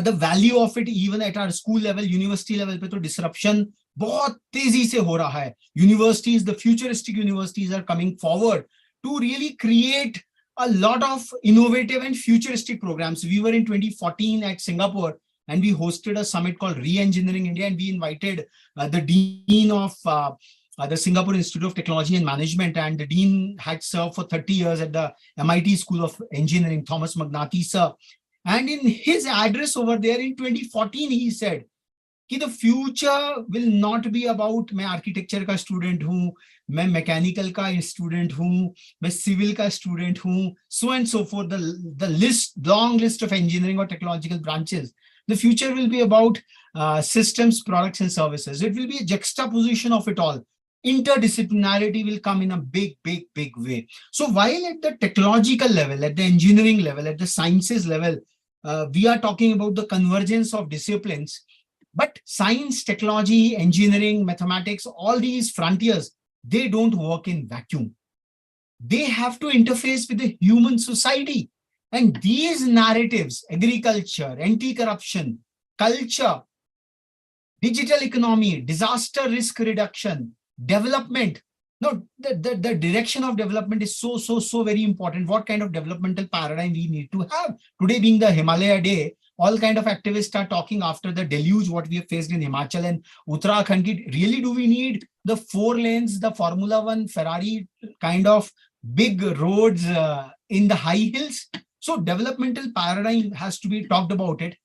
[SPEAKER 9] the value of it even at our school level, university level पे तो disruption बहुत तेजी से हो रहा है. Universities, the futuristic universities are coming forward to really create a lot of innovative and futuristic programs. We were in 2014 at Singapore and we hosted a summit called Re-Engineering India, and we invited the dean of the Singapore Institute of Technology and Management, and the dean had served for 30 years at the MIT School of Engineering, Thomas Magnati sir. And in his address over there in 2014, he said कि the future will not be about मैं architecture का student हूँ, मैं mechanical का student हूँ, मैं civil का student हूँ, so and so forth, the list, long list of engineering or technological branches. The future will be about systems, products, and services. It will be a juxtaposition of it all. Interdisciplinarity will come in a big, big, big way. So while at the technological level, at the engineering level, at the sciences level, we are talking about the convergence of disciplines, but science, technology, engineering, mathematics, all these frontiers, they don't work in vacuum. They have to interface with the human society. And these narratives, agriculture, anti-corruption, culture, digital economy, disaster risk reduction, development. No, the direction of development is so very important. What kind of developmental paradigm we need to have? Today being the Himalaya Day, all kind of activists are talking after the deluge, what we have faced in Himachal and Uttarakhand. Really, do we need the 4 lanes, the Formula One, Ferrari kind of big roads in the high hills? So developmental paradigm has to be talked about it.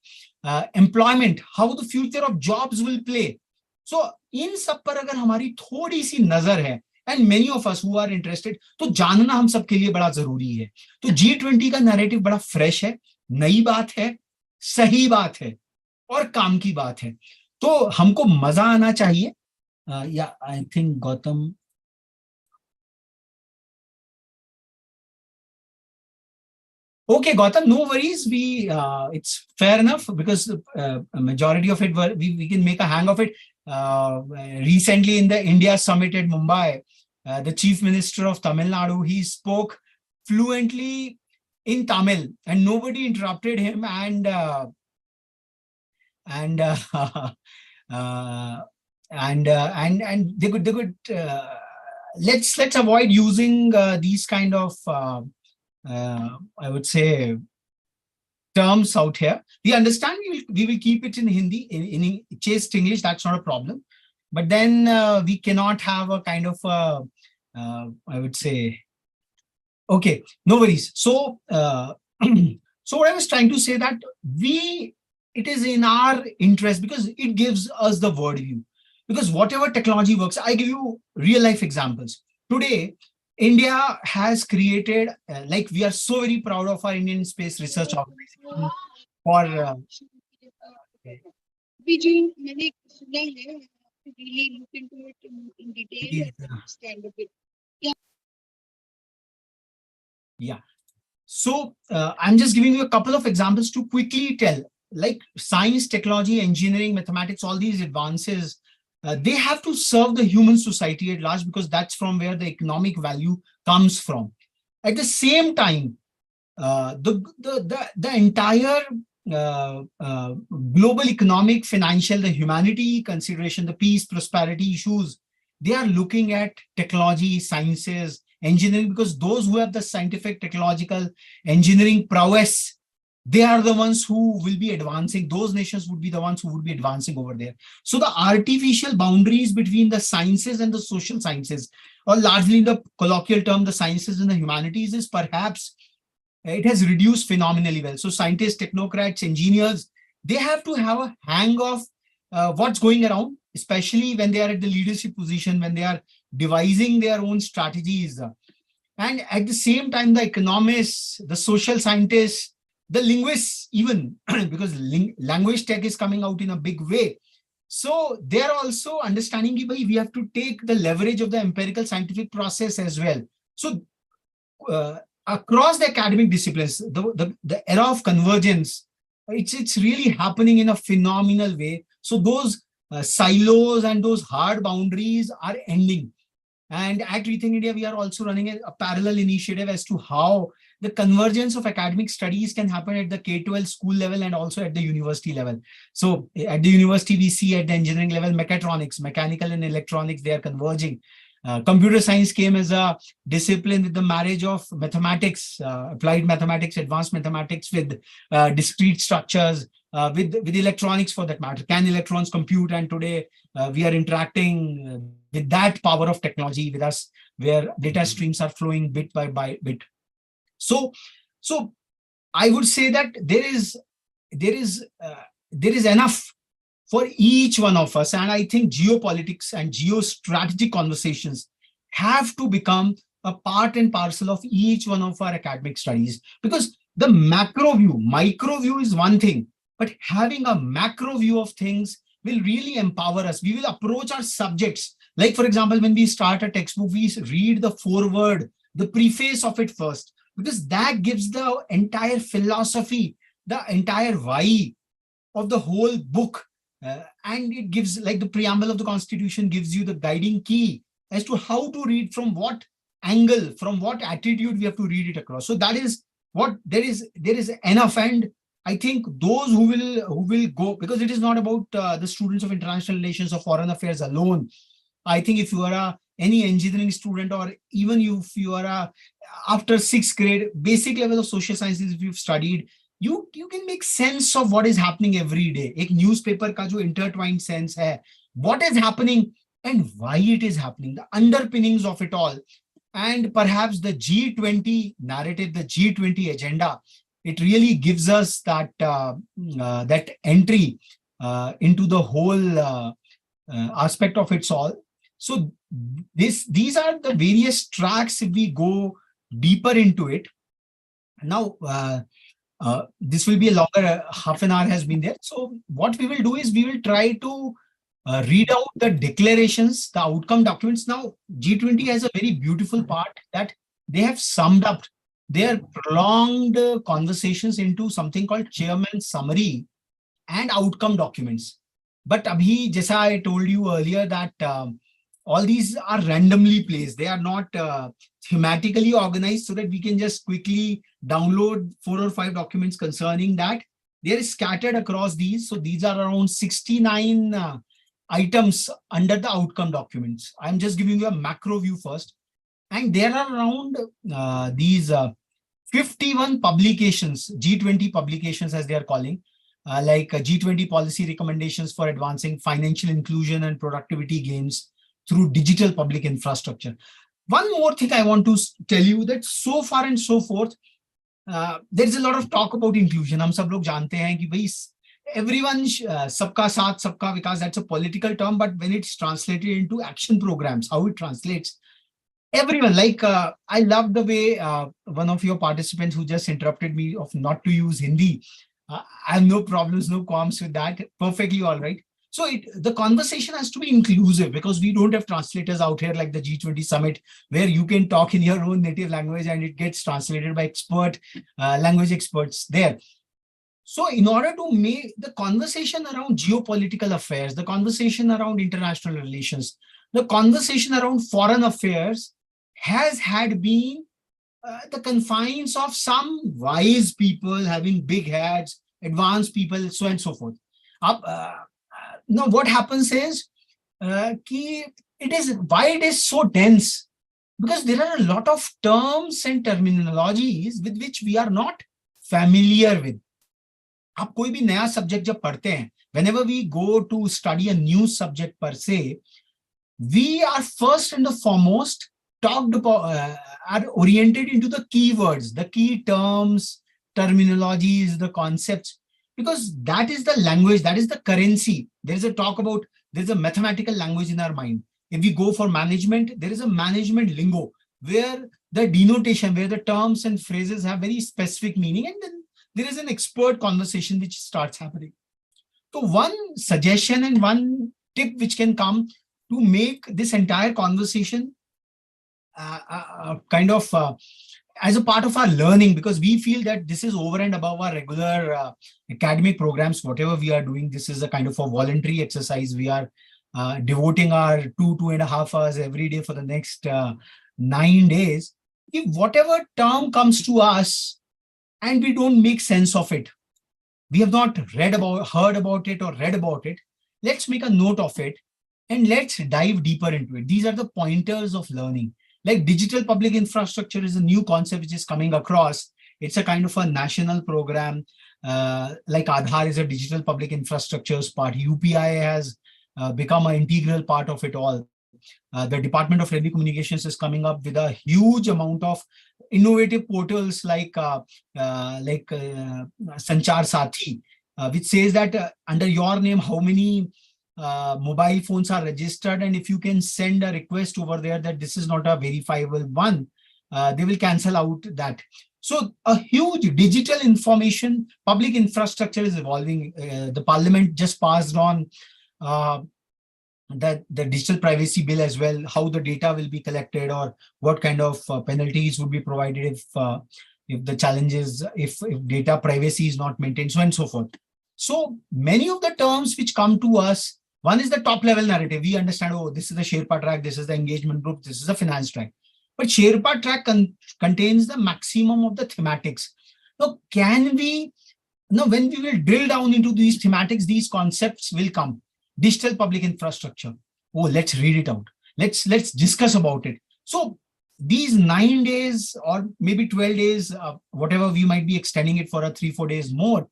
[SPEAKER 9] Employment, how the future of jobs will play. So in सब पर अगर हमारी थोड़ी सी नजर है, and many of us who are interested, तो जानना हम सबके लिए बड़ा जरूरी है. तो G20 का नैरेटिव बड़ा फ्रेश है, नई बात है, सही बात है और काम की बात है. तो हमको मजा आना चाहिए. Yeah, I think Gautam. Okay, Gautam, no worries. It's fair enough because a majority of it, we can make a hang of it. Recently in the India Summit at Mumbai, the Chief Minister of Tamil Nadu, he spoke fluently in Tamil and nobody interrupted him. And they could let's avoid using these kind of I would say terms out here. We understand we will keep it in Hindi, in chaste English, that's not a problem. But then we cannot have a kind of, I would say, okay, no worries. So, so what I was trying to say that it is in our interest because it gives us the world view. Because whatever technology works, I give you real life examples. Today, India has created, like we are so very proud of our Indian Space Research Organization for
[SPEAKER 10] really look into it in detail and understand a bit.
[SPEAKER 9] Yeah. So I'm just giving you a couple of examples to quickly tell, like science, technology, engineering, mathematics, all these advances, they have to serve the human society at large because that's from where the economic value comes from. At the same time, the entire global economic, financial, the humanity consideration, the peace, prosperity issues, they are looking at technology, sciences, engineering, because those who have the scientific, technological, engineering prowess, they are the ones who will be advancing. Those nations would be the ones who would be advancing over there. So the artificial boundaries between the sciences and the social sciences, or largely in the colloquial term, the sciences and the humanities, is perhaps, it has reduced phenomenally well. So scientists, technocrats, engineers, they have to have a hang of what's going around, especially when they are at the leadership position, when they are devising their own strategies. And at the same time, the economists, the social scientists, the linguists even, because language tech is coming out in a big way. So they're also understanding that we have to take the leverage of the empirical scientific process as well. So across the academic disciplines, the era of convergence, it's really happening in a phenomenal way. So those silos and those hard boundaries are ending. And at ReTHINK India, we are also running a parallel initiative as to how the convergence of academic studies can happen at the K-12 school level and also at the university level. So at the university, we see at the engineering level, mechatronics, mechanical and electronics, they are converging. Computer science came as a discipline with the marriage of mathematics, applied mathematics, advanced mathematics with discrete structures, with electronics for that matter. Can electrons compute? And today we are interacting with that power of technology with us, where data streams are flowing bit by bit. So I would say that there is enough for each one of us. And I think geopolitics and geostrategic conversations have to become a part and parcel of each one of our academic studies, because the macro view, micro view is one thing, but having a macro view of things will really empower us. We will approach our subjects. Like, for example, when we start a textbook, we read the foreword, the preface of it first, because that gives the entire philosophy, the entire why of the whole book. And it gives, like the preamble of the Constitution gives you the guiding key as to how to read, from what angle, from what attitude we have to read it across. So that is what there is enough. And I think those who will go, because it is not about the students of international relations or foreign affairs alone. I think if you are any engineering student, or even if you are after 6th grade, basic level of social sciences, if you've studied, you can make sense of what is happening every day. एक newspaper का जो intertwined sense है, what is happening and why it is happening, the underpinnings of it all. And perhaps the G20 narrative, the G20 agenda, it really gives us that that entry into the whole aspect of it all. So these are the various tracks. If we go deeper into it now, this will be a longer, half an hour has been there. So what we will do is we will try to read out the declarations, the outcome documents. Now, G20 has a very beautiful part that they have summed up their prolonged conversations into something called chairman's summary and outcome documents. But abhi, jaisa I told you earlier, that all these are randomly placed. They are not thematically organized so that we can just quickly download 4 or 5 documents concerning that. They are scattered across these. So these are around 69 items under the outcome documents. I'm just giving you a macro view first. And there are around these 51 publications, G20 publications as they are calling, like G20 policy recommendations for advancing financial inclusion and productivity gains through digital public infrastructure. One more thing I want to tell you, that so far and so forth, there is a lot of talk about inclusion. हम सब लोग जानते हैं कि भाई everyone, सबका साथ सबका विकास, that's a political term, but when it's translated into action programs, how it translates, everyone, like I love the way one of your participants who just interrupted me of not to use Hindi. I have no problems, no qualms with that. Perfectly all right. So the conversation has to be inclusive, because we don't have translators out here like the G20 summit, where you can talk in your own native language and it gets translated by language experts there. So in order to make the conversation around geopolitical affairs, the conversation around international relations, the conversation around foreign affairs has had been the confines of some wise people having big heads, advanced people, so on and so forth. Now, what happens is, why it is so dense, because there are a lot of terms and terminologies with which we are not familiar with. आप कोई भी नया subject जब पढ़ते हैं, whenever we go to study a new subject per se, we are first and the foremost talked about, are oriented into the keywords, the key terms, terminologies, the concepts, because that is the language, that is the currency. There is a talk about, there's a mathematical language in our mind. If we go for management, there is a management lingo where the denotation, where the terms and phrases have very specific meaning, and then there is an expert conversation which starts happening. So one suggestion and one tip which can come to make this entire conversation kind of as a part of our learning, because we feel that this is over and above our regular academic programs, whatever we are doing, this is a kind of a voluntary exercise. We are devoting our 2.5 hours every day for the next 9 days. If whatever term comes to us and we don't make sense of it, we have not heard about it or read about it, let's make a note of it and let's dive deeper into it. These are the pointers of learning. Like digital public infrastructure is a new concept which is coming across. It's a kind of a national program. Like Aadhaar is a digital public infrastructures part. UPI has become an integral part of it all. The Department of Telecommunications is coming up with a huge amount of innovative portals like Sanchar Sathi, which says that under your name, how many mobile phones are registered, and if you can send a request over there that this is not a verifiable one, they will cancel out that. So a huge digital information, public infrastructure is evolving. The parliament just passed on the digital privacy bill as well, how the data will be collected or what kind of penalties would be provided if the challenges, if data privacy is not maintained, so on and so forth. So many of the terms which come to us, one is the top level narrative. We understand, oh, this is the Sherpa track, this is the engagement group, this is the finance track. But Sherpa track contains the maximum of the thematics. Now, when we will drill down into these thematics, these concepts will come. Digital public infrastructure. Oh, let's read it out. Let's discuss about it. So these 9 days or maybe 12 days, whatever we might be extending it for a 3-4 days more,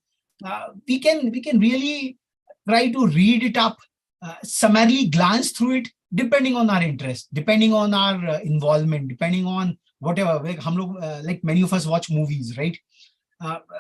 [SPEAKER 9] we can really try to read it up, summarily glance through it, depending on our interest, depending on our involvement, depending on whatever. Like many of us watch movies, right?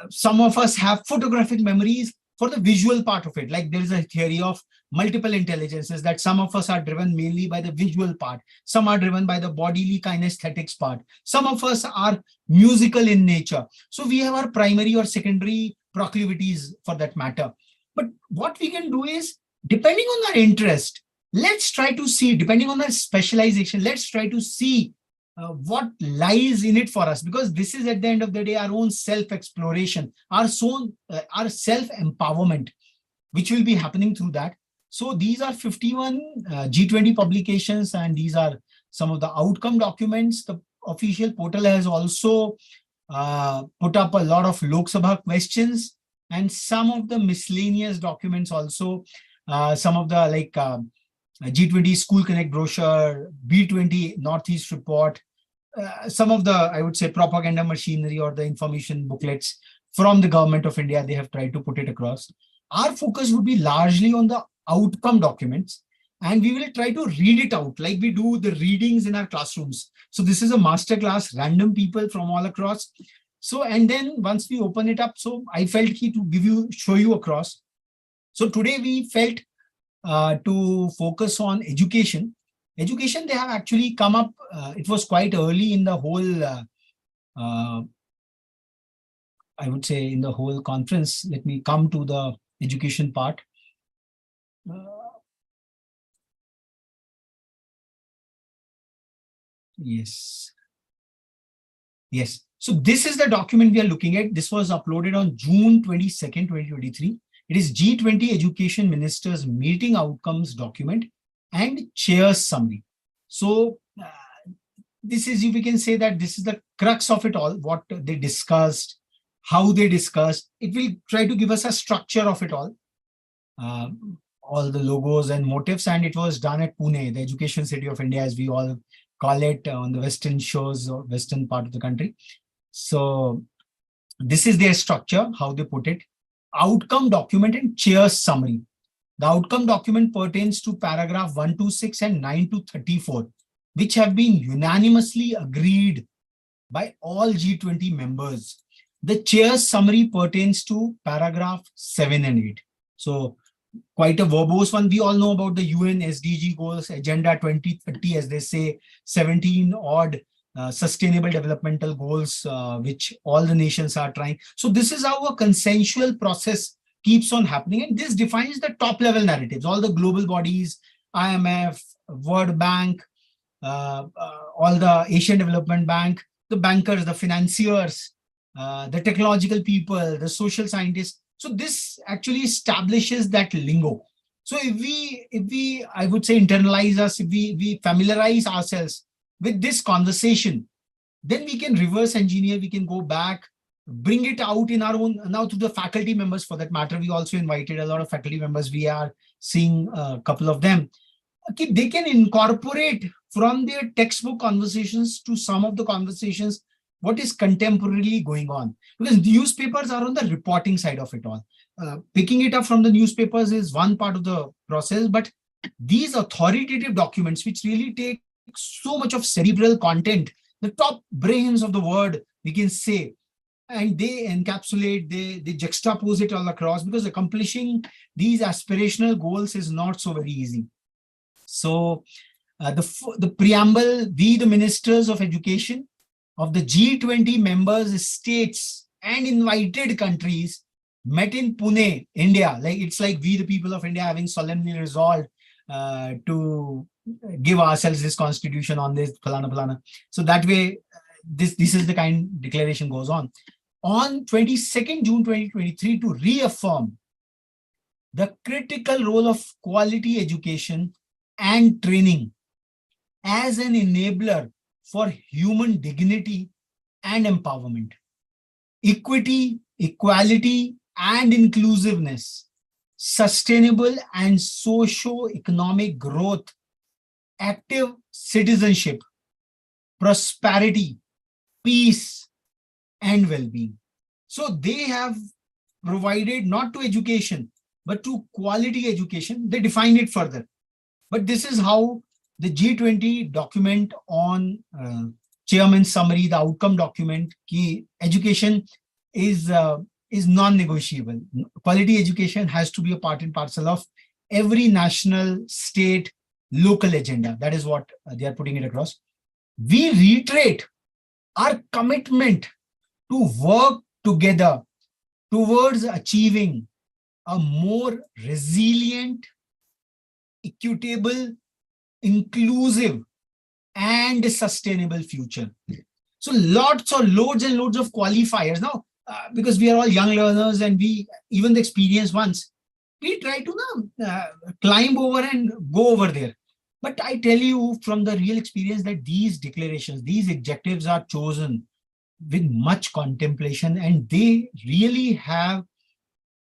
[SPEAKER 9] Some of us have photographic memories for the visual part of it. Like there is a theory of multiple intelligences that some of us are driven mainly by the visual part. Some are driven by the bodily kinesthetics part. Some of us are musical in nature. So we have our primary or secondary proclivities for that matter. But what we can do is, depending on our interest, let's try to see, depending on our specialization, let's try to see what lies in it for us, because this is at the end of the day our own self-exploration, our self-empowerment, which will be happening through that. So these are 51 G20 publications, and these are some of the outcome documents. The official portal has also put up a lot of Lok Sabha questions and some of the miscellaneous documents also, some of the like G20 School Connect brochure, B20 Northeast report, some of the, I would say, propaganda machinery or the information booklets from the government of India. They have tried to put it across. Our focus would be largely on the outcome documents, and we will try to read it out like we do the readings in our classrooms. So this is a master class, random people from all across. So, and then once we open it up, so I felt to show you across. So today we felt to focus on education. Education, they have actually come up, it was quite early in the whole, I would say in the whole conference. Let me come to the education part. Yes. So this is the document we are looking at. This was uploaded on June 22nd, 2023. It is G20 Education Ministers Meeting Outcomes document and Chair's summary. So this is, we can say that this is the crux of it all, what they discussed, how they discussed. It will try to give us a structure of it all the logos and motifs, and it was done at Pune, the education city of India, as we all call it, on the western shores or western part of the country. So this is their structure, how they put it. Outcome document and Chair's summary. The outcome document pertains to paragraph 126 and 9 to 34, which have been unanimously agreed by all G20 members. The Chair's summary pertains to paragraph 7 and 8. So quite a verbose one. We all know about the UN SDG goals, Agenda 2030, as they say, 17 odd sustainable developmental goals, which all the nations are trying. So this is how a consensual process keeps on happening. And this defines the top level narratives. All the global bodies, IMF, World Bank, all the Asian Development Bank, the bankers, the financiers, the technological people, the social scientists. So this actually establishes that lingo. So if we, I would say, internalize us, if we familiarize ourselves with this conversation, then we can reverse engineer, we can go back, bring it out in our own, now to the faculty members for that matter. We also invited a lot of faculty members. We are seeing a couple of them. Okay, they can incorporate from their textbook conversations to some of the conversations what is contemporarily going on, because newspapers are on the reporting side of it all. Picking it up from the newspapers is one part of the process, but these authoritative documents, which really take so much of cerebral content, the top brains of the word, we can say, and they encapsulate, they juxtapose it all across, because accomplishing these aspirational goals is not so very easy. So the preamble, we, the ministers of education, of the G20 members states and invited countries met in Pune, India. Like it's like we, the people of India, having solemnly resolved to give ourselves this constitution on this falana. So that way, this is the kind declaration goes on. On 22nd June 2023, to reaffirm the critical role of quality education and training as an enabler for human dignity and empowerment, equity, equality, and inclusiveness, sustainable and socio-economic growth, active citizenship, prosperity, peace, and well-being. So they have provided not to education, but to quality education. They define it further. But this is how the G20 document on chairman's summary, the outcome document, key education is non-negotiable. Quality education has to be a part and parcel of every national, state, local agenda. That is what they are putting it across. We reiterate our commitment to work together towards achieving a more resilient, equitable, inclusive, and sustainable future. So loads and loads of qualifiers. Now, because we are all young learners and we, even the experienced ones, we try to climb over and go over there. But I tell you from the real experience that these declarations, these objectives are chosen with much contemplation, and they really have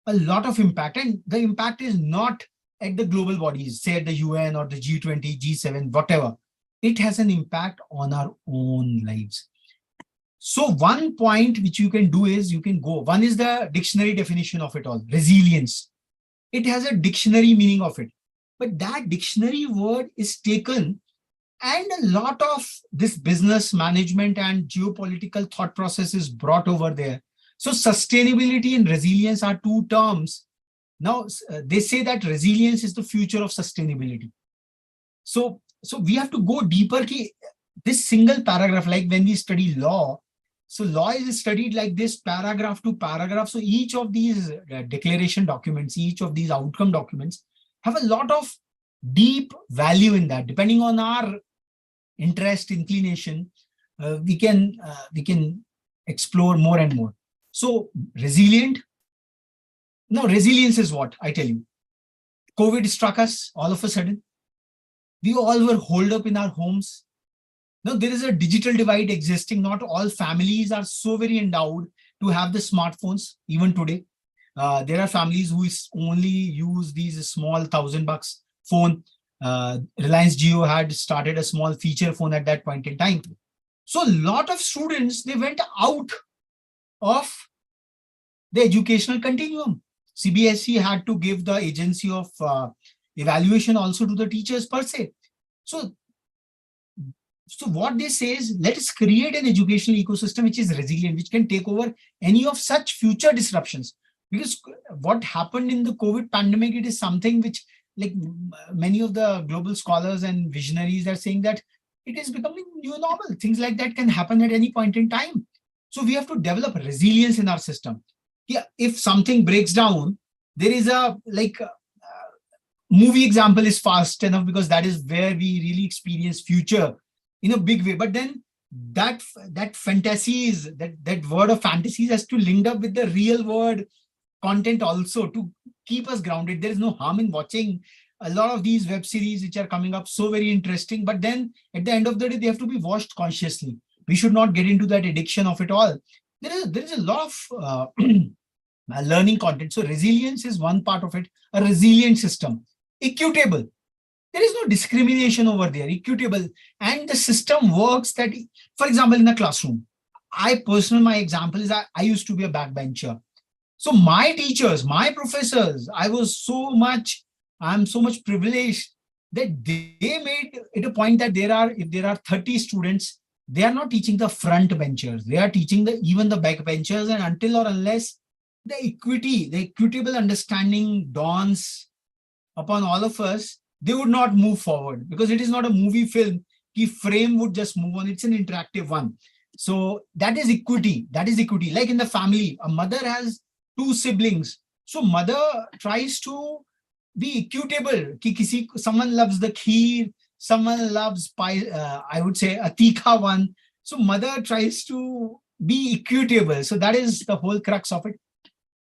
[SPEAKER 9] a lot of impact. And the impact is not at the global bodies, say at the UN or the G20, G7, whatever. It has an impact on our own lives. So one point which you can do is you can go. One is the dictionary definition of it all, resilience. It has a dictionary meaning of it. But that dictionary word is taken, and a lot of this business management and geopolitical thought process is brought over there. So sustainability and resilience are two terms. Now, they say that resilience is the future of sustainability. So we have to go deeper. This single paragraph, like when we study law, so law is studied like this, paragraph to paragraph. So each of these declaration documents, each of these outcome documents have a lot of deep value in that. Depending on our interest, inclination, we can explore more and more. So resilient. No, resilience is what I tell you. COVID struck us all of a sudden. We all were holed up in our homes. Now there is a digital divide existing. Not all families are so very endowed to have the smartphones even today. There are families who only use these small $1,000 phone. Reliance Jio had started a small feature phone at that point in time. So a lot of students, they went out of the educational continuum. CBSE had to give the agency of evaluation also to the teachers per se. So what they say is, let us create an educational ecosystem which is resilient, which can take over any of such future disruptions. Because what happened in the COVID pandemic, it is something which, like many of the global scholars and visionaries are saying, that it is becoming new normal. Things like that can happen at any point in time. So we have to develop resilience in our system. Yeah, if something breaks down, there is a movie example is fast enough, because that is where we really experience future in a big way. But then that fantasies, that word of fantasies has to link up with the real world content also to keep us grounded. There is no harm in watching a lot of these web series which are coming up, so very interesting. But then at the end of the day, they have to be watched consciously. We should not get into that addiction of it all. There is a lot of learning content. So resilience is one part of it, a resilient system. Equitable. There is no discrimination over there, equitable. And the system works that, for example, in a classroom, my example is I used to be a backbencher. So my teachers, my professors, I'm so much privileged that they made it a point that if there are 30 students, they are not teaching the front benchers. They are teaching even the back benchers, and until or unless the equitable understanding dawns upon all of us, they would not move forward, because it is not a movie film. The frame would just move on. It's an interactive one. So that is equity. That is equity. Like in the family, a mother has two siblings. So mother tries to be equitable. Someone loves the kheer, someone loves pie, I would say a tikha one. So mother tries to be equitable. So that is the whole crux of it.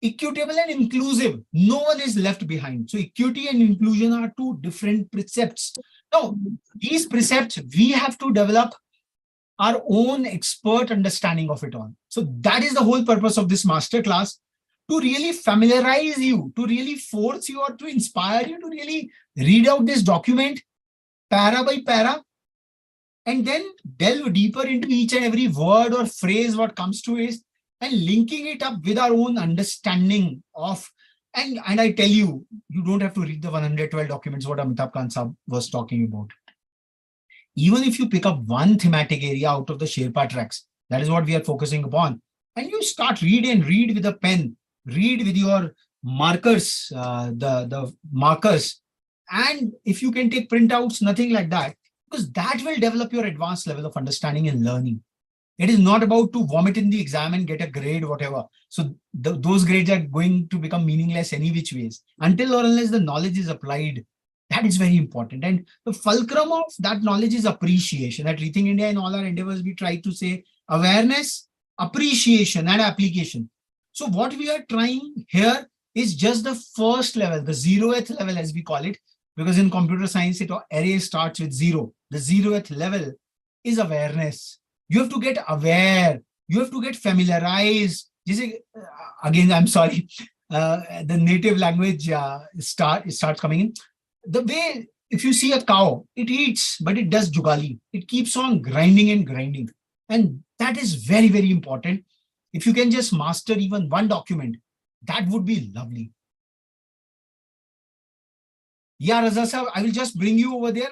[SPEAKER 9] Equitable and inclusive. No one is left behind. So equity and inclusion are two different precepts. Now, these precepts, we have to develop our own expert understanding of it all. So that is the whole purpose of this masterclass, to really familiarize you, to really force you or to inspire you to really read out this document para by para, and then delve deeper into each and every word or phrase what comes to it, and linking it up with our own understanding of, and I tell you, you don't have to read the 112 documents what Amitabh Kant Sahab was talking about. Even if you pick up one thematic area out of the Sherpa tracks, that is what we are focusing upon, and you start read with a pen, read with your markers, the markers, and if you can take printouts, nothing like that, because that will develop your advanced level of understanding and learning. It is not about to vomit in the exam and get a grade, whatever. So those grades are going to become meaningless any which ways, until or unless the knowledge is applied. That is very important. And the fulcrum of that knowledge is appreciation. At Rethink India, in all our endeavors, we try to say awareness, appreciation, and application. So what we are trying here is just the first level, the 0th level, as we call it, because in computer science, array starts with 0. The 0th level is awareness. You have to get aware. You have to get familiarized. Again, I'm sorry, the native language starts coming in. The way, if you see a cow, it eats, but it does jugali. It keeps on grinding and grinding. And that is very, very important. If you can just master even one document, that would be lovely. Yeah, Raza sir, I will just bring you over there.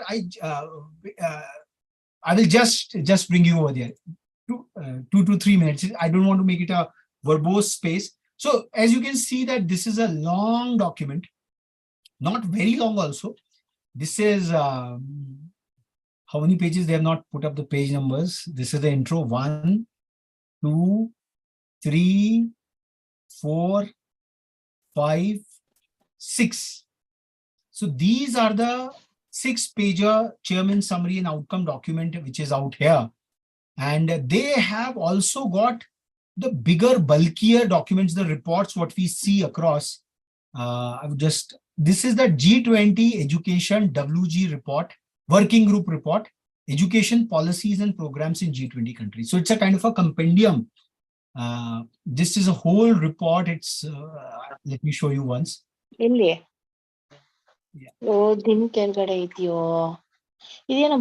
[SPEAKER 9] I will just bring you over there. 2 to 3 minutes. I don't want to make it a verbose space. So as you can see that this is a long document, not very long also. This is, how many pages? They have not put up the page numbers. This is the intro. 1, 2, 3, 4, 5, 6. So these are the 6-pager chairman summary and outcome document which is out here. And they have also got the bigger, bulkier documents, the reports, what we see across. This is the G20 Education WG report, working group report, education policies and programs in G20 countries. So it's a kind of a compendium. This is a whole report. It's, let me show you once.
[SPEAKER 11] ಇಲ್ಲಿ
[SPEAKER 9] Yeah.
[SPEAKER 11] ಓ ದಿನ ಕೆಳಗಡೆ ಇದೆಯೋ ಇದೇನೋ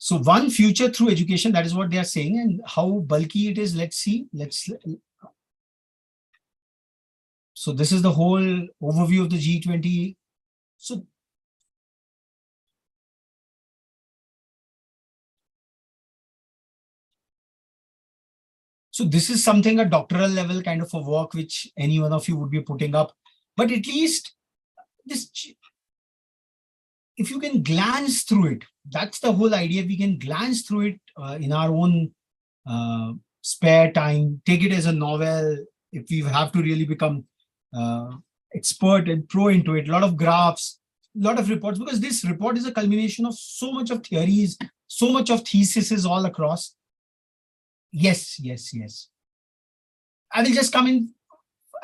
[SPEAKER 9] So one future through education, that is what they are saying, and how bulky it is. Let's see. So this is the whole overview of the G20. So this is something a doctoral level kind of a work which any one of you would be putting up. But at least this, if you can glance through it, that's the whole idea. We can glance through it in our own spare time, take it as a novel. If we have to really become expert and pro into it, a lot of graphs, a lot of reports, because this report is a culmination of so much of theories, so much of theses all across. Yes. I will just come in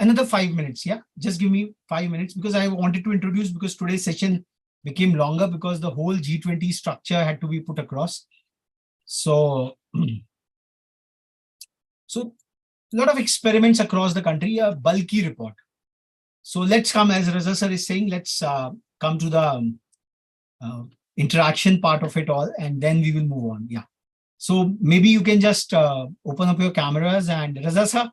[SPEAKER 9] another 5 minutes. Yeah, just give me 5 minutes, because I wanted to introduce, because today's session became longer because the whole G20 structure had to be put across. So a lot of experiments across the country, a bulky report. So let's come, as Raza sir is saying, let's come to the interaction part of it all, and then we will move on. Yeah. So maybe you can just open up your cameras, and Raza sir.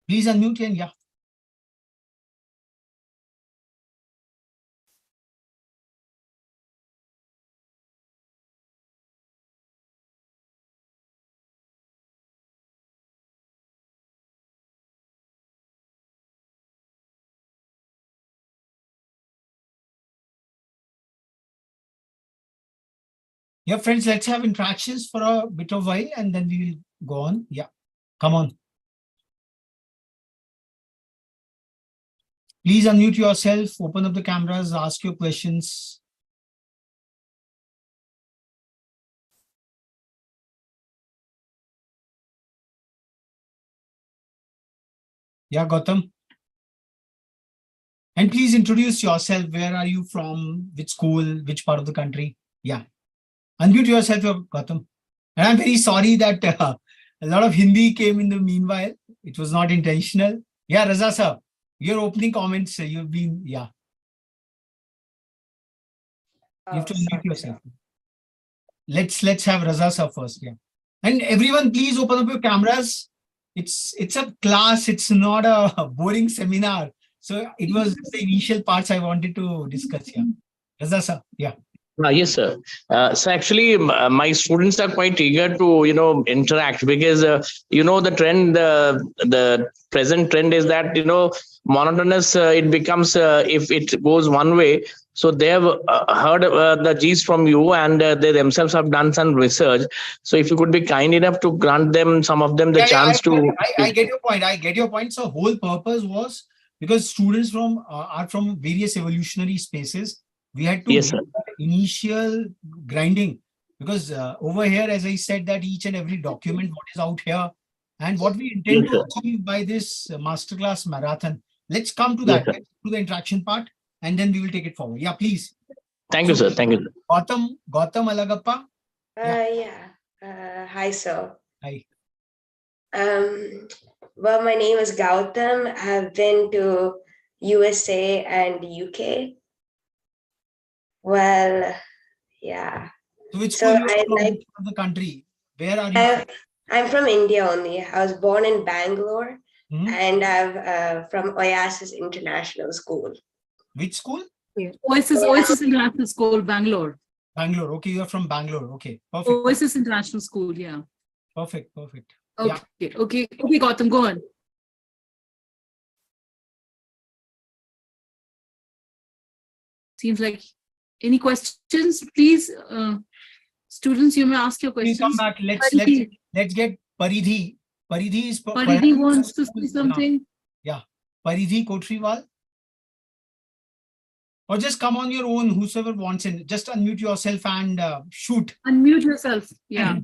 [SPEAKER 9] Please unmute and yeah. Yeah, friends, let's have interactions for a bit of while and then we will go on. Yeah, come on. Please unmute yourself, open up the cameras, ask your questions. Yeah, Gautam. And please introduce yourself. Where are you from? Which school? Which part of the country? Yeah. Unmute yourself, Gautam. And I'm very sorry that a lot of Hindi came in the meanwhile. It was not intentional. Yeah, Raza sir, your opening comments, you've been, yeah. You have to unmute yourself. Let's have Raza sir first, yeah. And everyone, please open up your cameras. It's a class. It's not a boring seminar. So it was the initial parts I wanted to discuss here. Raza sir, yeah.
[SPEAKER 12] Yes, sir. So actually, my students are quite eager to, interact because, the trend, the present trend is that, monotonous, it becomes, if it goes one way. So they have heard the G's from you and they themselves have done some research. So if you could be kind enough to grant them, some of them, the chance to.
[SPEAKER 9] I get your point. I get your point. So whole purpose was because students are from various evolutionary spaces. We had to
[SPEAKER 12] Yes,
[SPEAKER 9] do initial grinding because over here, as I said, that each and every document what is out here and what we intend
[SPEAKER 12] Yes,
[SPEAKER 9] to
[SPEAKER 12] sir.
[SPEAKER 9] achieve by this masterclass marathon. Let's come to that,
[SPEAKER 12] Yes, sir.
[SPEAKER 9] to the interaction part, and then we will take it forward. Yeah, please.
[SPEAKER 12] Thank you, sir. Thank you, sir.
[SPEAKER 9] Gautam Alagappa.
[SPEAKER 13] Hi, sir.
[SPEAKER 9] Hi.
[SPEAKER 13] Well, my name is Gautam. I've been to USA and UK. Well, yeah.
[SPEAKER 9] So which
[SPEAKER 13] So
[SPEAKER 9] school you
[SPEAKER 13] I
[SPEAKER 9] from,
[SPEAKER 13] like.
[SPEAKER 9] which part of the country? Where are you?
[SPEAKER 13] I'm from India only. I was born in Bangalore,
[SPEAKER 9] Mhm.
[SPEAKER 13] and I'm from Oasis International School.
[SPEAKER 9] Which school?
[SPEAKER 5] Oasis International School, Bangalore.
[SPEAKER 9] Bangalore. Okay, you are from Bangalore. Okay, perfect.
[SPEAKER 5] Oasis International School, yeah.
[SPEAKER 9] Perfect. Perfect.
[SPEAKER 5] Okay,
[SPEAKER 9] Yeah.
[SPEAKER 5] okay, Gautam, go on. Seems like any questions, please, students, you may ask your
[SPEAKER 9] Please
[SPEAKER 5] questions.
[SPEAKER 9] come back. Let's get Paridhi. Paridhi is
[SPEAKER 5] Paridhi wants to say something.
[SPEAKER 9] Yeah. Paridhi Kotriwal. Or just come on your own, whosoever wants in. Just unmute yourself and shoot.
[SPEAKER 5] Unmute yourself. Yeah.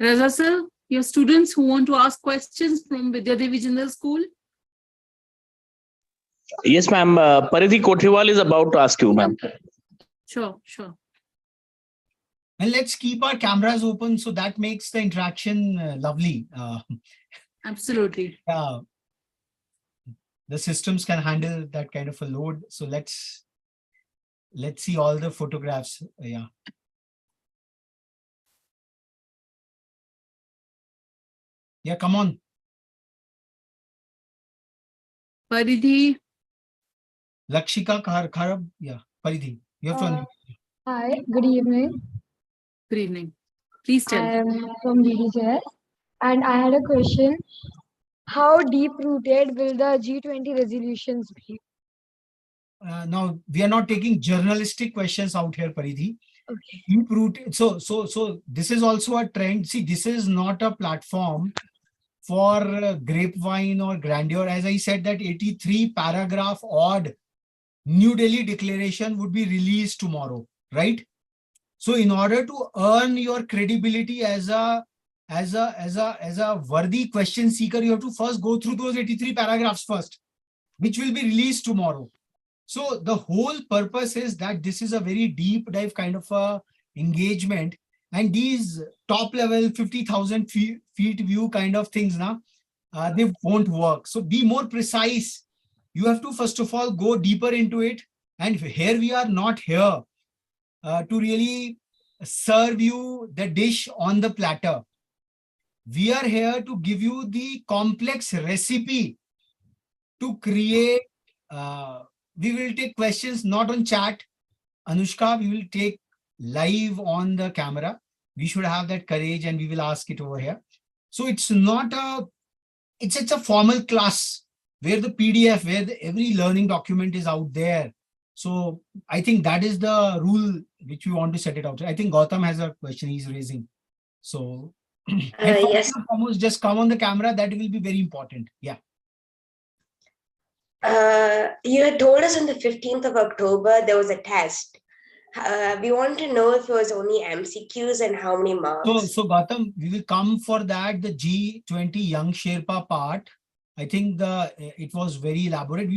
[SPEAKER 5] Raza sir, your students who want to ask questions from Vidya Devi Jindal School.
[SPEAKER 12] Yes, ma'am. Paridhi Kotriwal is about to ask you, ma'am.
[SPEAKER 5] Sure, sure.
[SPEAKER 9] And let's keep our cameras open so that makes the interaction lovely.
[SPEAKER 5] Absolutely.
[SPEAKER 9] The systems can handle that kind of a load. So let's see all the photographs. Yeah. Yeah, come on.
[SPEAKER 5] Paridhi.
[SPEAKER 9] Lakshika Kharab. Yeah, Paridhi. You have to unmute.
[SPEAKER 14] Hi, good evening.
[SPEAKER 5] Good evening. Please tell.
[SPEAKER 14] I am from DDJS and I had a question. How deep-rooted will the G20 resolutions be?
[SPEAKER 9] Now, we are not taking journalistic questions out here, Paridhi.
[SPEAKER 14] Okay.
[SPEAKER 9] Deep-rooted. So this is also a trend. See, this is not a platform for grapevine or grandeur. As I said, that 83 paragraph odd New Delhi declaration would be released tomorrow, right? So in order to earn your credibility as a worthy question seeker, you have to first go through those 83 paragraphs first, which will be released tomorrow. So the whole purpose is that this is a very deep dive kind of a engagement, and these top level 50,000 feet view kind of things now, they won't work. So be more precise. You have to first of all go deeper into it. And here we are not here to really serve you the dish on the platter. We are here to give you the complex recipe to create. We will take questions not on chat. Anushka, we will take live on the camera. We should have that courage and we will ask it over here. So it's not a, it's a formal class. where the PDF, where every learning document is out there. So I think that is the rule which we want to set it out. I think Gautam has a question he's raising. So, and
[SPEAKER 13] Yes.
[SPEAKER 9] foremost, just come on the camera. That will be very important. Yeah.
[SPEAKER 13] You had told us on the 15th of October there was a test. We want to know if it was only MCQs and how many marks.
[SPEAKER 9] So Gautam, we will come for that, the G20 Young Sherpa part. I think it was very elaborate.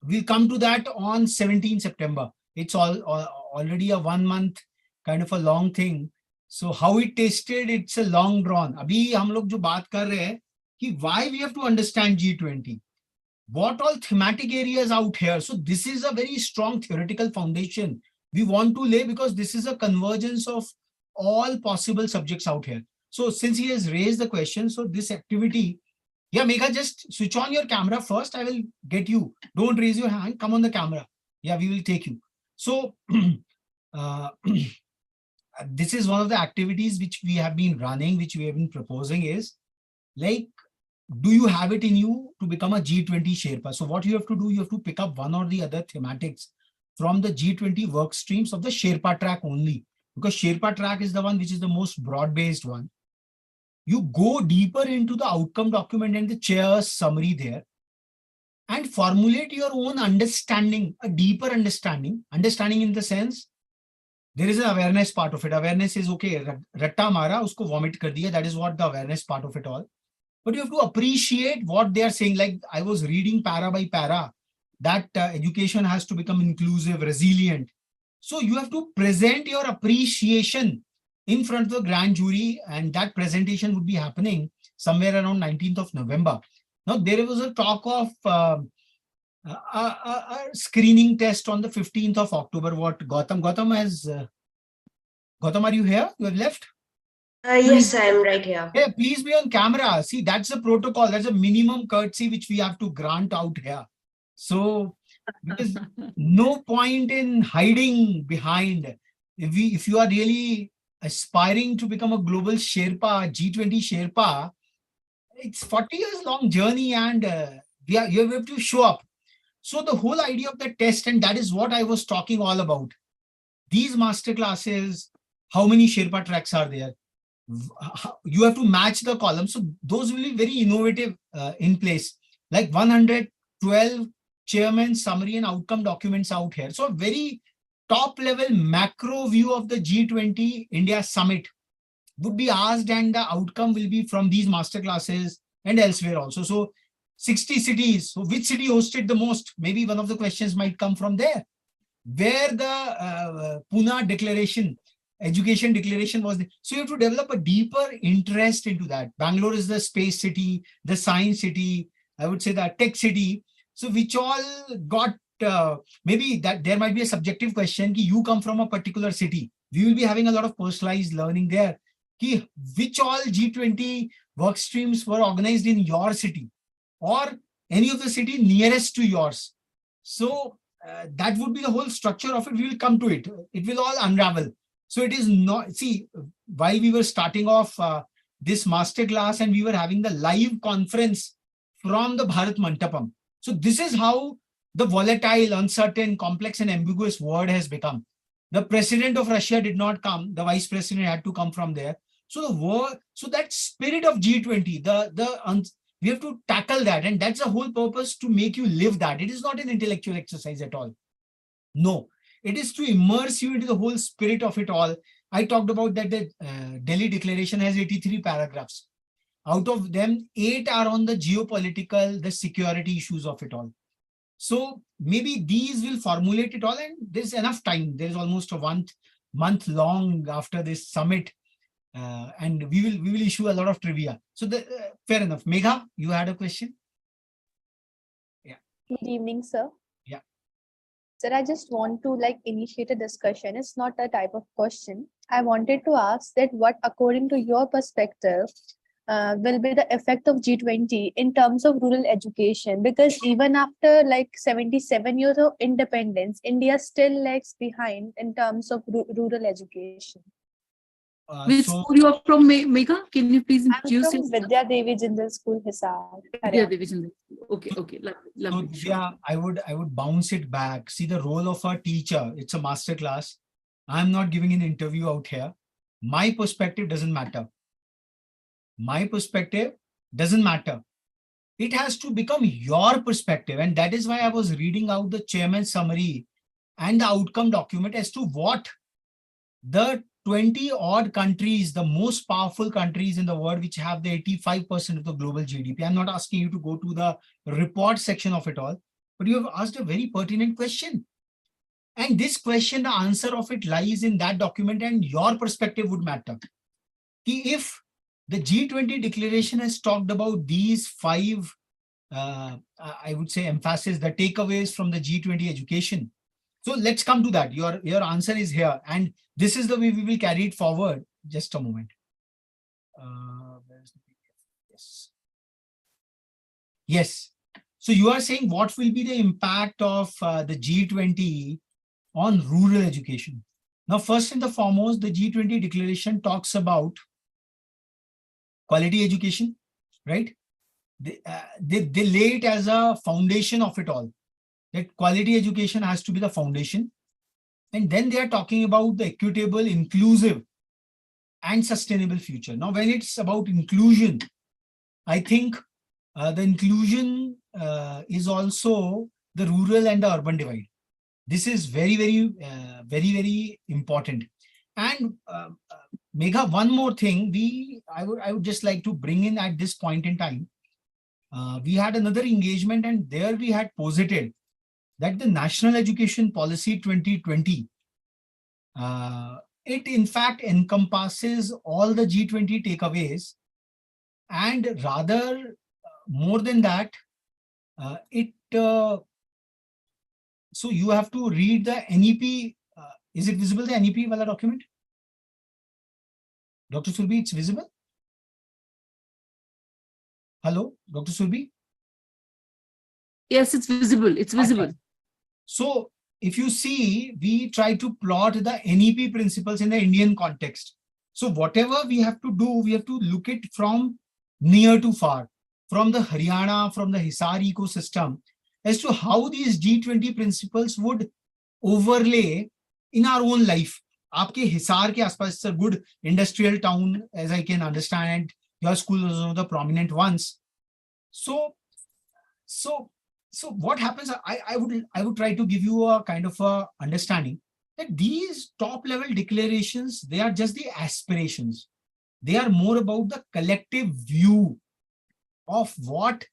[SPEAKER 9] We'll come to that on 17 September. It's already a 1 month kind of a long thing. So how it tasted, it's a long drawn. Abhi hum log jo baat kar rahe hain ki why we have to understand G20. What all thematic areas out here. So this is a very strong theoretical foundation we want to lay, because this is a convergence of all possible subjects out here. So since he has raised the question, so this activity, yeah, Megha, just switch on your camera first. I will get you. Don't raise your hand. Come on the camera. Yeah, we will take you. So this is one of the activities which we have been running, which we have been proposing is like, do you have it in you to become a G20 Sherpa? So what you have to do, you have to pick up one or the other thematics from the G20 work streams of the Sherpa track only, because Sherpa track is the one which is the most broad-based one. You go deeper into the outcome document and the chair's summary there and formulate your own understanding, a deeper understanding in the sense, there is an awareness part of it. Awareness is okay, ratta mara, usko vomit kar diya. That is what the awareness part of it all. But you have to appreciate what they are saying. Like I was reading para by para, that education has to become inclusive, resilient. So you have to present your appreciation in front of the grand jury, and that presentation would be happening somewhere around 19th of November. Now, there was a talk of a screening test on the 15th of October. What Gautam has, Gautam, are you here? You have left?
[SPEAKER 13] Yes, I'm right here.
[SPEAKER 9] Yeah, please be on camera. See, that's a protocol. That's a minimum courtesy which we have to grant out here. So, because no point in hiding behind. If you are really aspiring to become a global Sherpa, G20 Sherpa, it's 40 years long journey, and you have to show up. So the whole idea of the test, and that is what I was talking all about. These master classes, how many Sherpa tracks are there? You have to match the columns. So those will be very innovative in place, like 112 chairman summary and outcome documents out here. So a very top level macro view of the G20 India summit would be asked, and the outcome will be from these master classes and elsewhere also. So 60 cities. So which city hosted the most? Maybe one of the questions might come from there. Where the Pune declaration, education declaration was there. So you have to develop a deeper interest into that. Bangalore is the space city, the science city, I would say the tech city. So which all got, maybe that there might be a subjective question, ki you come from a particular city. We will be having a lot of personalized learning there. Ki which all G20 work streams were organized in your city or any of the city nearest to yours. So that would be the whole structure of it. We will come to it. It will all unravel. So it is not, see, while we were starting off this masterclass and we were having the live conference from the Bharat Mantapam. So this is how the volatile, uncertain, complex and ambiguous word has become. The president of Russia did not come. The vice president had to come from there. So the word, so that spirit of G20, we have to tackle that. And that's the whole purpose, to make you live that. It is not an intellectual exercise at all. No, it is to immerse you into the whole spirit of it all. I talked about that the Delhi Declaration has 83 paragraphs. Out of them, 8 are on the geopolitical, the security issues of it all. So maybe these will formulate it all, and there's enough time. There's almost a 1 month long after this summit, and we will issue a lot of trivia. So fair enough. Megha, you had a question? Yeah.
[SPEAKER 15] Good evening, sir.
[SPEAKER 9] Yeah.
[SPEAKER 15] Sir, I just want to initiate a discussion. It's not a type of question. I wanted to ask that what, according to your perspective, will be the effect of G20 in terms of rural education, because even after 77 years of independence, India still lags behind in terms of rural education.
[SPEAKER 16] Which
[SPEAKER 9] So
[SPEAKER 16] school you are from, Megha? Can you please
[SPEAKER 15] I'm
[SPEAKER 16] introduce
[SPEAKER 15] from
[SPEAKER 16] yourself?
[SPEAKER 15] Vidya Devi Jindal School, Hisar.
[SPEAKER 16] Vidya
[SPEAKER 15] Haryana.
[SPEAKER 16] Division. Okay, okay, lovely,
[SPEAKER 9] So
[SPEAKER 16] lovely. Sure.
[SPEAKER 9] yeah, I would bounce it back. See the role of a teacher. It's a master class. I'm not giving an interview out here. My perspective doesn't matter. My perspective doesn't matter. It has to become your perspective. And that is why I was reading out the chairman's summary and the outcome document as to what the 20 odd countries, the most powerful countries in the world, which have the 85% of the global GDP. I'm not asking you to go to the report section of it all, but you have asked a very pertinent question. And this question, the answer of it lies in that document, and your perspective would matter. If the G20 declaration has talked about these five, I would say, emphasis, the takeaways from the G20 education. So let's come to that. Your answer is here, and this is the way we will carry it forward. Just a moment. Where's the PDF? Yes. Yes. So you are saying what will be the impact of the G20 on rural education? Now, first and the foremost, the G20 declaration talks about quality education, right? They lay it as a foundation of it all, that quality education has to be the foundation. And then they are talking about the equitable, inclusive, and sustainable future. Now, when it's about inclusion, I think the inclusion is also the rural and the urban divide. This is very, very important. And Megha, one more thing I would just like to bring in at this point in time. We had another engagement, and there we had posited that the National Education Policy 2020, it in fact encompasses all the G20 takeaways, and rather more than that, so you have to read the NEP. Is it visible, the NEP wala document? Dr. Surbi, it's visible? Hello, Dr. Surbi?
[SPEAKER 16] Yes, it's visible. It's visible.
[SPEAKER 9] Okay. So if you see, we try to plot the NEP principles in the Indian context. So whatever we have to do, we have to look at from near to far, from the Haryana, from the Hisar ecosystem, as to how these G20 principles would overlay in our own life. Aapke Hisar ke aspas, it's a good industrial town, as I can understand. Your school is one of the prominent ones. So what happens, I would try to give you a kind of a understanding that these top level declarations, they are just the aspirations. They are more about the collective view of what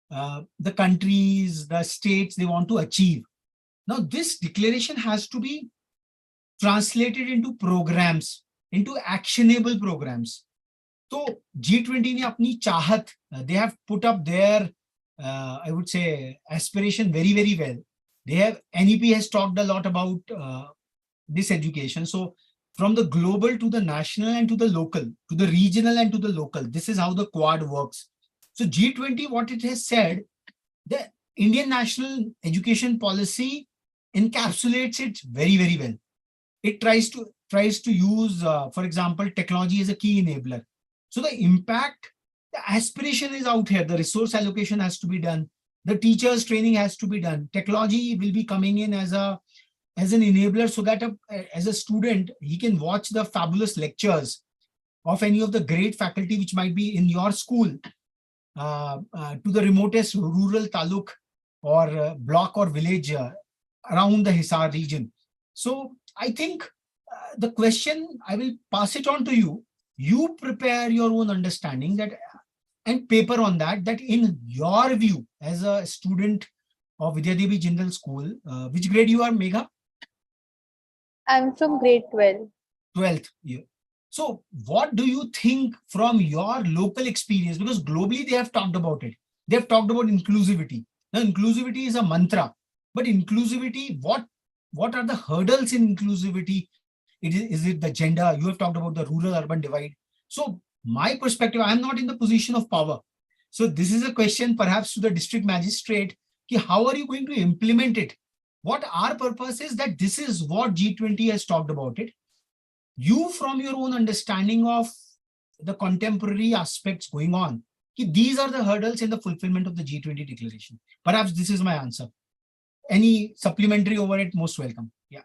[SPEAKER 9] the countries, the states, they want to achieve. Now, this declaration has to be translated into programs, into actionable programs. So G20 ne apni chahat, they have put up their I would say aspiration very, very well. They have, NEP has talked a lot about this education. So from the global to the national and to the local, to the regional and to the local, this is how the quad works. So G20, what it has said, the Indian national education policy encapsulates it very, very well. It tries to use, for example, technology as a key enabler. So the impact, the aspiration is out here. The resource allocation has to be done. The teachers training has to be done. Technology will be coming in as an enabler, so that as a student, he can watch the fabulous lectures of any of the great faculty which might be in your school to the remotest rural taluk or block or village around the Hisar region. So I think the question, I will pass it on to you. You prepare your own understanding that and paper on that in your view as a student of Vidya Devi Jindal School, which grade you are, Megha?
[SPEAKER 15] I'm from grade 12.
[SPEAKER 9] 12th year. So what do you think from your local experience? Because globally they have talked about it. They have talked about inclusivity. Now inclusivity is a mantra, but inclusivity, what are the hurdles in inclusivity? Is it the gender? You have talked about the rural-urban divide. So my perspective, I am not in the position of power. So this is a question perhaps to the district magistrate, how are you going to implement it? What our purpose is that this is what G20 has talked about it. You, from your own understanding of the contemporary aspects going on, these are the hurdles in the fulfillment of the G20 declaration. Perhaps this is my answer. Any supplementary over it, most welcome. Yeah.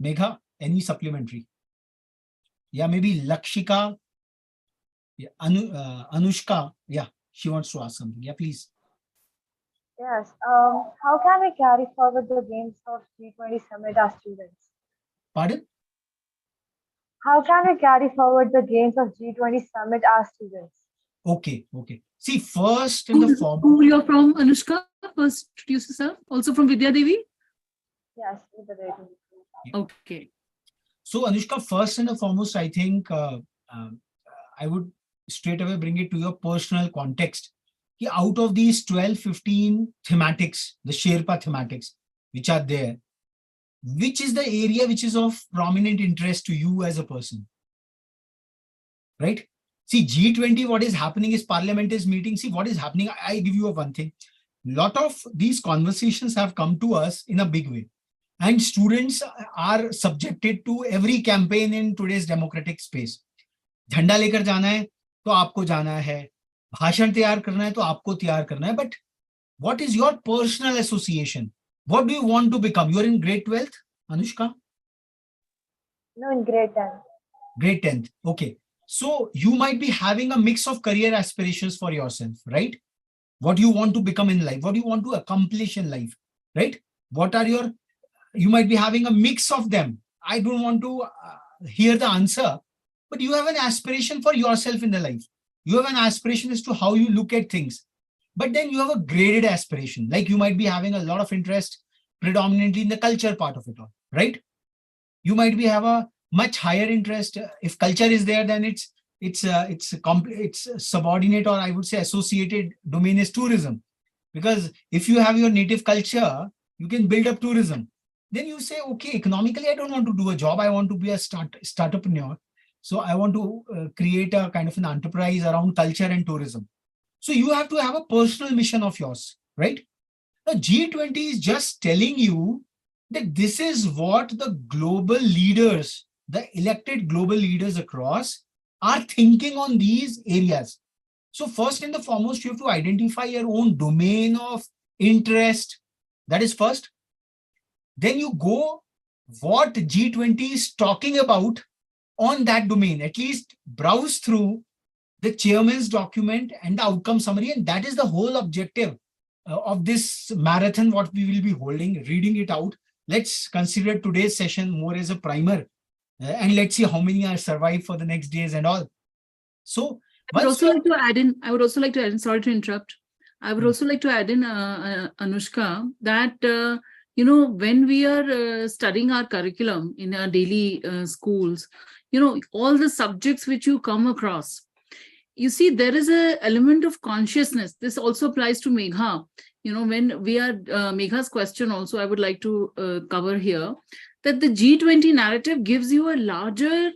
[SPEAKER 9] Megha, any supplementary? Yeah, maybe Lakshika. Yeah, Anushka. Yeah, she wants to ask something. Yeah, please.
[SPEAKER 17] Yes. How can we carry forward the gains of G20 summit as students?
[SPEAKER 9] Pardon?
[SPEAKER 17] How can we carry forward the gains of G20 summit as students?
[SPEAKER 9] Okay, okay. See, first in the form.
[SPEAKER 16] Who you're from, Anushka? First, introduce yourself. Also from Vidya Devi?
[SPEAKER 17] Yes, with the rating.
[SPEAKER 16] Okay.
[SPEAKER 9] So, Anushka, first and foremost, I think I would straight away bring it to your personal context. Out of these 12, 15 thematics, the Sherpa thematics, which are there, which is the area which is of prominent interest to you as a person? Right? See, G20, what is happening is Parliament is meeting. See, what is happening? I give you one thing. Lot of these conversations have come to us in a big way. And students are subjected to every campaign in today's democratic space. झंडा लेकर जाना है तो आपको जाना है, भाषण तैयार करना है तो आपको तैयार करना है. But what is your personal association? What do you want to become? You're in grade 12th, Anushka?
[SPEAKER 17] No, in grade 10th.
[SPEAKER 9] Grade 10th. Okay. So you might be having a mix of career aspirations for yourself, right? What you want to become in life, what you want to accomplish in life, right? What are your, you might be having a mix of them. I don't want to hear the answer, but you have an aspiration for yourself in the life. You have an aspiration as to how you look at things. But then you have a graded aspiration, like you might be having a lot of interest predominantly in the culture part of it all, right? You might be have a much higher interest. If culture is there, then it's subordinate, or I would say associated domain is tourism. Because if you have your native culture, you can build up tourism. Then you say, okay, economically, I don't want to do a job. I want to be a startuppreneur. So I want to create a kind of an enterprise around culture and tourism. So you have to have a personal mission of yours, right? Now, G20 is just telling you that this is what the global leaders, the elected global leaders across, are thinking on these areas. So first and the foremost, you have to identify your own domain of interest. That is first. Then you go what G20 is talking about on that domain. At least browse through the chairman's document and the outcome summary. And that is the whole objective of this marathon, what we will be holding, reading it out. Let's consider today's session more as a primer. And let's see how many are survived for the next days and all. So
[SPEAKER 16] I would also like to add in, sorry to interrupt. I would also like to add in, Anushka, that, when we are studying our curriculum in our daily schools, all the subjects which you come across, you see, there is an element of consciousness. This also applies to Megha. When we are, Megha's question also, I would like to cover here, that the G20 narrative gives you a larger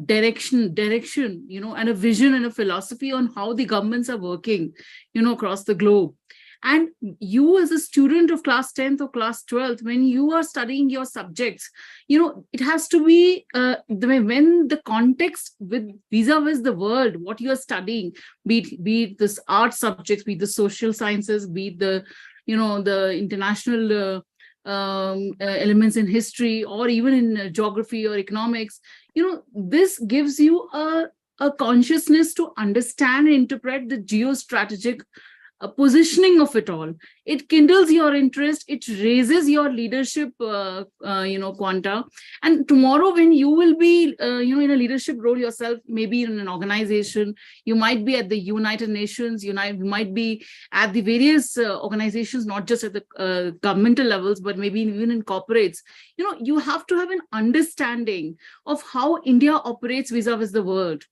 [SPEAKER 16] direction, and a vision and a philosophy on how the governments are working, across the globe. And you as a student of class 10th or class 12th, when you are studying your subjects, it has to be when the context with vis-a-vis the world, what you are studying, be it this art subjects, be it the social sciences, be it the, the international elements in history, or even in geography or economics, this gives you a consciousness to understand and interpret the geostrategic positioning of it all. It kindles your interest, it raises your leadership quanta, and tomorrow when you will be in a leadership role yourself, maybe in an organization, you might be at the United Nations, you might be at the various organizations, not just at the governmental levels, but maybe even in corporates. You have to have an understanding of how India operates vis-a-vis the world.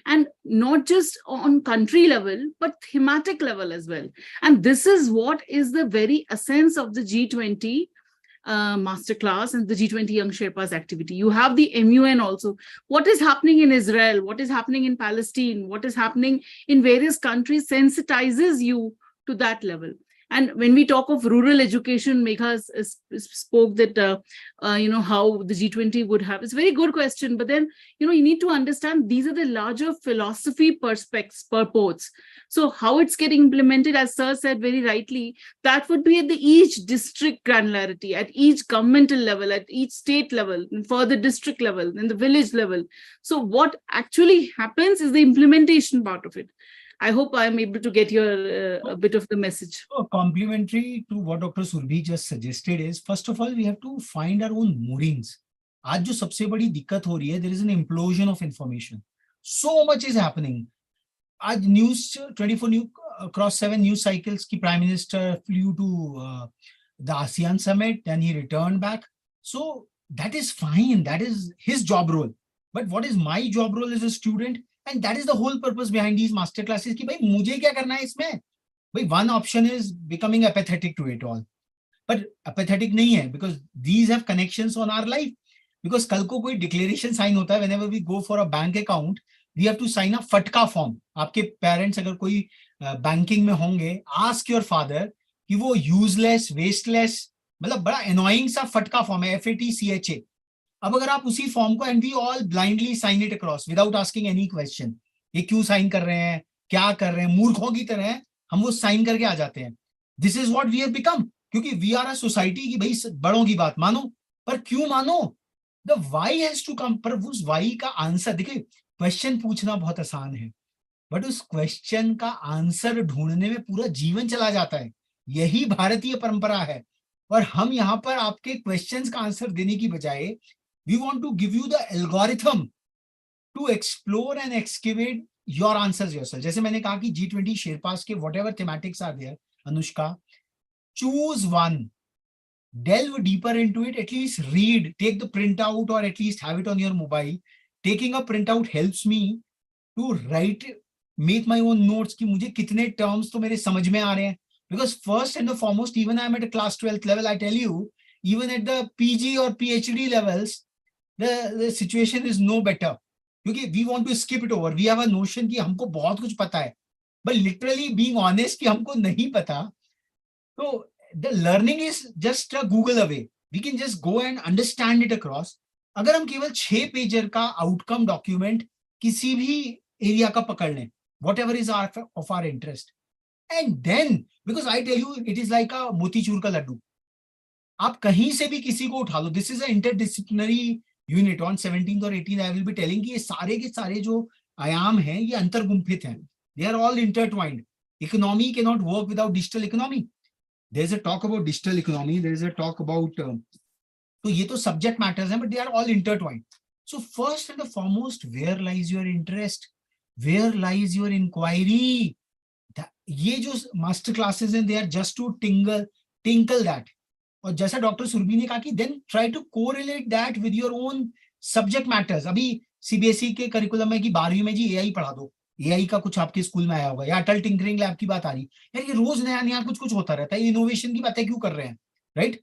[SPEAKER 16] And not just on country level, but thematic level as well. And this is what is the very essence of the G20 masterclass and the G20 Young Sherpas activity. You have the MUN also. What is happening in Israel? What is happening in Palestine? What is happening in various countries sensitizes you to that level. And when we talk of rural education, Megha spoke that, how the G20 would have, it's a very good question, but then, you need to understand these are the larger philosophy purports. So how it's getting implemented, as Sir said very rightly, that would be at the each district granularity, at each governmental level, at each state level, and for the district level, and the village level. So what actually happens is the implementation part of it. I hope I'm able to get your a bit of the message.
[SPEAKER 9] So complementary to what Dr. Surbhi just suggested is, first of all, we have to find our own moorings. आज जो सबसे बड़ी दिक्कत हो रही है, there is an implosion of information. So much is happening. आज news 24 new across 7 news cycles की Prime Minister flew to the ASEAN summit, then he returned back. So that is fine. That is his job role. But what is my job role as a student? And that is the whole purpose behind these master classes. कि भाई मुझे क्या करना है इसमें? भाई one option is becoming apathetic to it all. But apathetic नहीं है, because these have connections on our life. Because कल को कोई declaration sign होता है, whenever we go for a bank account, we have to sign a फटका form. आपके parents अगर कोई banking में होंगे, ask your father कि वो useless, wasteless, मतलब बड़ा annoying सा फटका form है, FATCHA. अब अगर आप उसी फॉर्म को, and we all blindly sign it across without asking any question, ये क्यों साइन कर रहे हैं, क्या कर रहे हैं, मूर्खों की तरह हम वो साइन करके आ जाते हैं. This is what we have become, क्योंकि वी आर अ सोसाइटी की भाई बड़ों की बात मानो, पर क्यों मानो? The why has to come. पर उस व्हाई का आंसर देखिए, क्वेश्चन पूछना बहुत आसान है, बट उस क्वेश्चन का आंसर ढूंढने में पूरा जीवन चला जाता है. यही भारतीय परंपरा है. और हम यहाँ पर आपके क्वेश्चंस का आंसर देने की बजाय we want to give you the algorithm to explore and excavate your answers yourself. जैसे मैंने कहा कि G20 Sherpas के whatever thematics are there, Anushka, choose one, delve deeper into it, at least read, take the printout or at least have it on your mobile. Taking a printout helps me to write, make my own notes कि मुझे कितने terms तो मेरे समझ में आ रहे हैं. Because first and the foremost, even I'm at a class 12th level, I tell you, even at the PG or PhD levels, the situation is no better, क्योंकि we want to skip it over. We have a notion कि हमको बहुत कुछ पता है, but literally being honest कि हमको नहीं पता. So the learning is just a Google away. We can just go and understand it across. अगर हम केवल 6 पेजर का आउटकम डॉक्यूमेंट किसी भी एरिया का पकड़ लें, whatever is of our interest, and then because I tell you, it is like a motichoor का लड्डू. आप कहीं से भी किसी को उठा लो. This is an interdisciplinary unit. On 17th or 18th, I will be telling कि ये सारे के सारे जो आयाम हैं, ये अंतर्गुम्फित हैं. They are all intertwined. Economy cannot work without digital economy. There is a talk about digital economy. There is a talk about तो ये तो subject matters हैं, but they are all intertwined. So first and the foremost, where lies your interest? Where lies your inquiry? ये जो master classes हैं, they are just to tinkle that. और जैसा doctor Surabhi ने कहा कि then try to correlate that with your own subject matters. अभी CBSE के करिकुलम में कि 12वीं में जी एआई पढ़ा दो, एआई का कुछ आपके स्कूल में आया होगा, या अटल टिंकरिंग लैब की बात आ रही, यार ये रोज नया नया कुछ होता रहता है, इनोवेशन की बातें क्यों कर रहे हैं, राइट?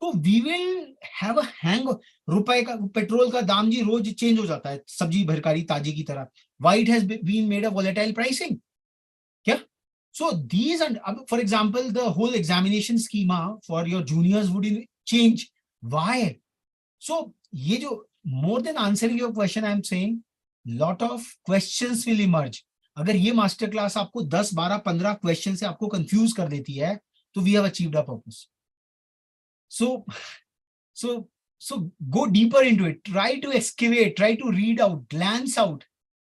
[SPEAKER 9] तो we will have a hang. रुपए का पेट्रोल का दाम जी रोज चेंज हो जाता है, सब्जी भरकारी ताजी की तरह. Why it has been made a volatile pricing? क्या? So these, and for example, the whole examination schema for your juniors would change. Why? So ये जो, more than answering your question, I'm saying lot of questions will emerge. अगर ये master class आपको 10, 12, 15 questions से आपको confuse कर देती है, तो we have achieved our purpose. So go deeper into it. Try to excavate. Try to read out, glance out.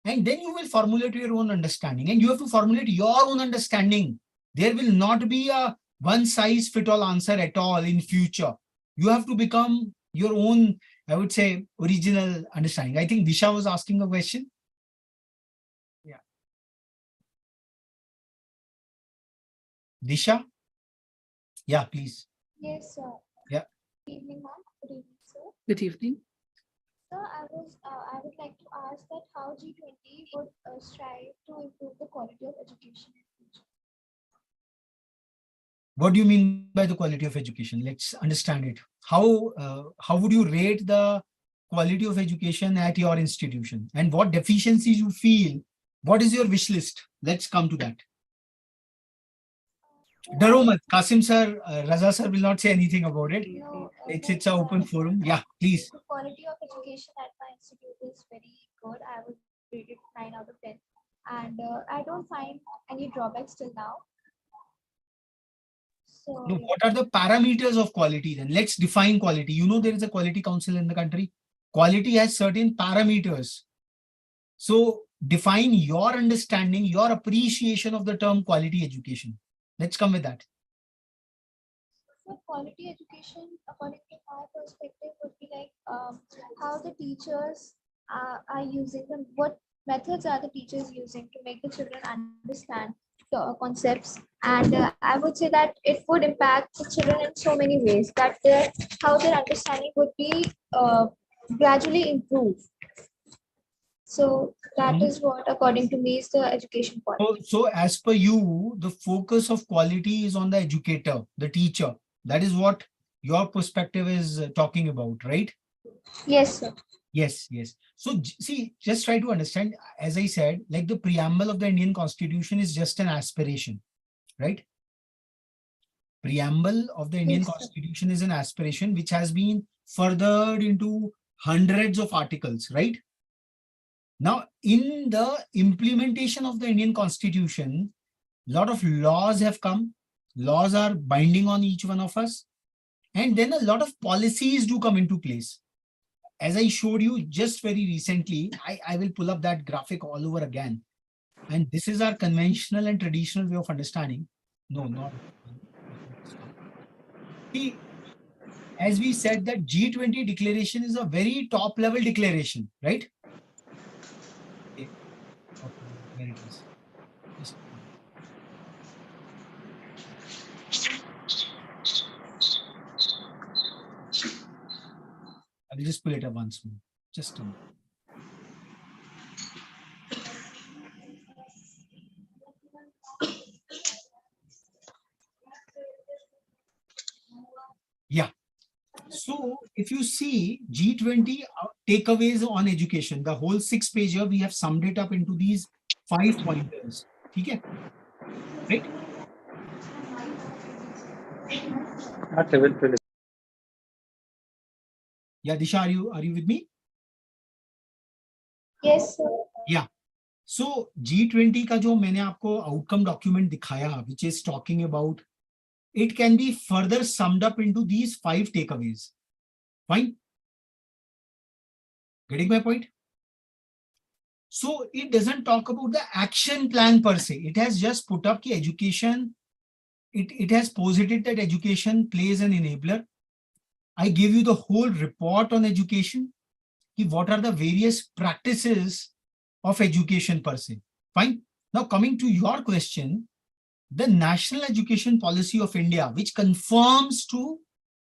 [SPEAKER 9] And then you will formulate your own understanding, and you have to formulate your own understanding. There will not be a one size fit all answer at all in future. You have to become your own, I would say, original understanding. I think Disha was asking a question. Yeah. Disha? Yeah, please.
[SPEAKER 18] Yes, sir.
[SPEAKER 9] Yeah.
[SPEAKER 18] Good evening, ma'am. Good evening, sir.
[SPEAKER 16] Good evening.
[SPEAKER 18] Sir, I would like to ask that how G20 would strive to improve the quality of education in future.
[SPEAKER 9] What do you mean by the quality of education? Let's understand it. How would you rate the quality of education at your institution, and what deficiencies you feel? What is your wish list? Let's come to that. Daro mat. Qasim sir, Raza sir will not say anything about it.
[SPEAKER 18] No,
[SPEAKER 9] It's an open forum. Yeah, please.
[SPEAKER 18] the quality of education at my institute is very good. I would rate it 9 out of 10. And I don't find any drawbacks till now. So,
[SPEAKER 9] No, what are the parameters of quality then? Let's define quality. You know, there is a quality council in the country. Quality has certain parameters. So define your understanding, your appreciation of the term quality education. Let's come with that.
[SPEAKER 18] so quality education, according to my perspective, would be like how the teachers are using them, what methods are the teachers using to make the children understand the concepts. And I would say that it would impact the children in so many ways that how their understanding would be gradually improved. So that is what, according to me, is the education quality.
[SPEAKER 9] So as per you, the focus of quality is on the educator, the teacher. That is what your perspective is talking about, right?
[SPEAKER 18] Yes, sir.
[SPEAKER 9] Yes, yes. So see, just try to understand, as I said, like the preamble of the Indian Constitution is just an aspiration, right? Preamble of the Indian Constitution is an aspiration which has been furthered into hundreds of articles, right? Now, in the implementation of the Indian Constitution, a lot of laws have come. Laws are binding on each one of us. And then a lot of policies do come into place. As I showed you just very recently, I will pull up that graphic all over again. And this is our conventional and traditional way of understanding. No, not. See, as we said, that G20 declaration is a very top level declaration, right? Okay, there it is. I will just pull it up once more. Just a minute. Yeah. So if you see G20 takeaways on education, the whole 6 page here, we have summed it up into these 5 pointers. Okay? Right? Yeah, Disha, are you with me?
[SPEAKER 18] Yes, sir.
[SPEAKER 9] Yeah. So G20 का जो मैंने आपको outcome document दिखाया, which is talking about, it can be further summed up into these 5 takeaways. Fine? Getting my point? So it doesn't talk about the action plan per se. It has just put up the education. It has posited that education plays an enabler. I gave you the whole report on education. What are the various practices of education per se? Fine. Now coming to your question, the National Education Policy of India, which conforms to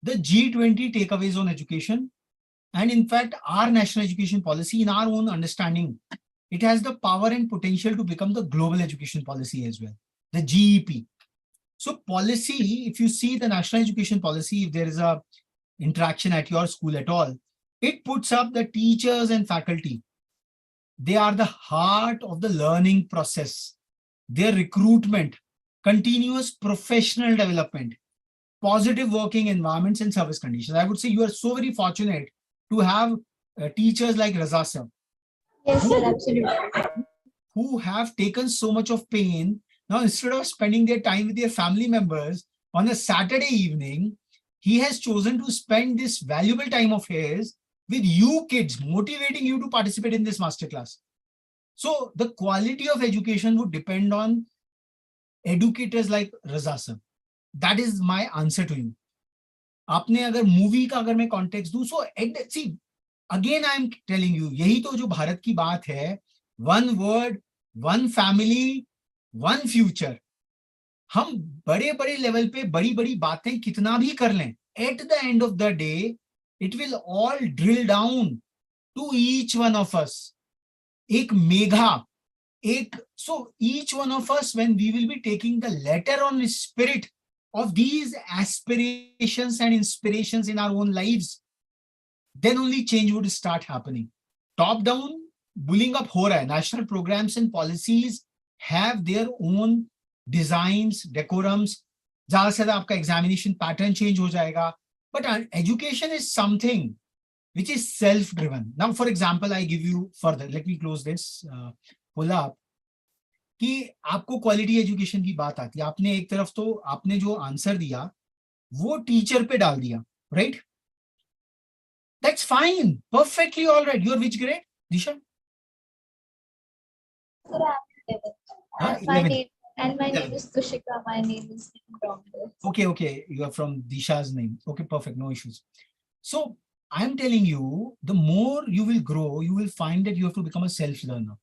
[SPEAKER 9] the G20 takeaways on education, and in fact, our national education policy, in our own understanding, it has the power and potential to become the global education policy as well, the GEP. So policy, if you see the national education policy, if there is a interaction at your school at all, it puts up the teachers and faculty. They are the heart of the learning process. Their recruitment, continuous professional development, positive working environments and service conditions. I would say you are so very fortunate to have teachers like Raza sir.
[SPEAKER 18] Yes, sir, absolutely.
[SPEAKER 9] Who have taken so much of pain. Now, instead of spending their time with their family members on a Saturday evening, he has chosen to spend this valuable time of his with you kids, motivating you to participate in this masterclass. So the quality of education would depend on educators like Raza sir. That is my answer to you. आपने अगर movie का अगर मैं context दूं, so see, again I am telling you, यही तो जो भारत की बात है, one word, one family, one future. हम बड़े बड़े लेवल पे बड़ी बड़ी बातें कितना भी कर लें, at the end of the day, it will all drill down to each one of us. एक Megha, so each one of us, when we will be taking the letter on the spirit of these aspirations and inspirations in our own lives, then only change would start happening. Top down, bullying up ho raha hai. National programs and policies have their own designs, decorums. ज़्यादा से ज़्यादा आपका examination pattern change हो जाएगा. But education is something which is self-driven. Now, for example, I give you further. Let me close this. Pull up. कि आपको quality education की बात आती है, आपने एक तरफ तो आपने जो आंसर दिया वो टीचर पे डाल दिया, right? That's fine, perfectly all right. Your which grade, Disha?
[SPEAKER 18] And my name is Tushika. My name is
[SPEAKER 9] Okay, you are from Disha's name. Okay, perfect, no issues. So I'm telling you, the more you will grow, you will find that you have to become a self-learner.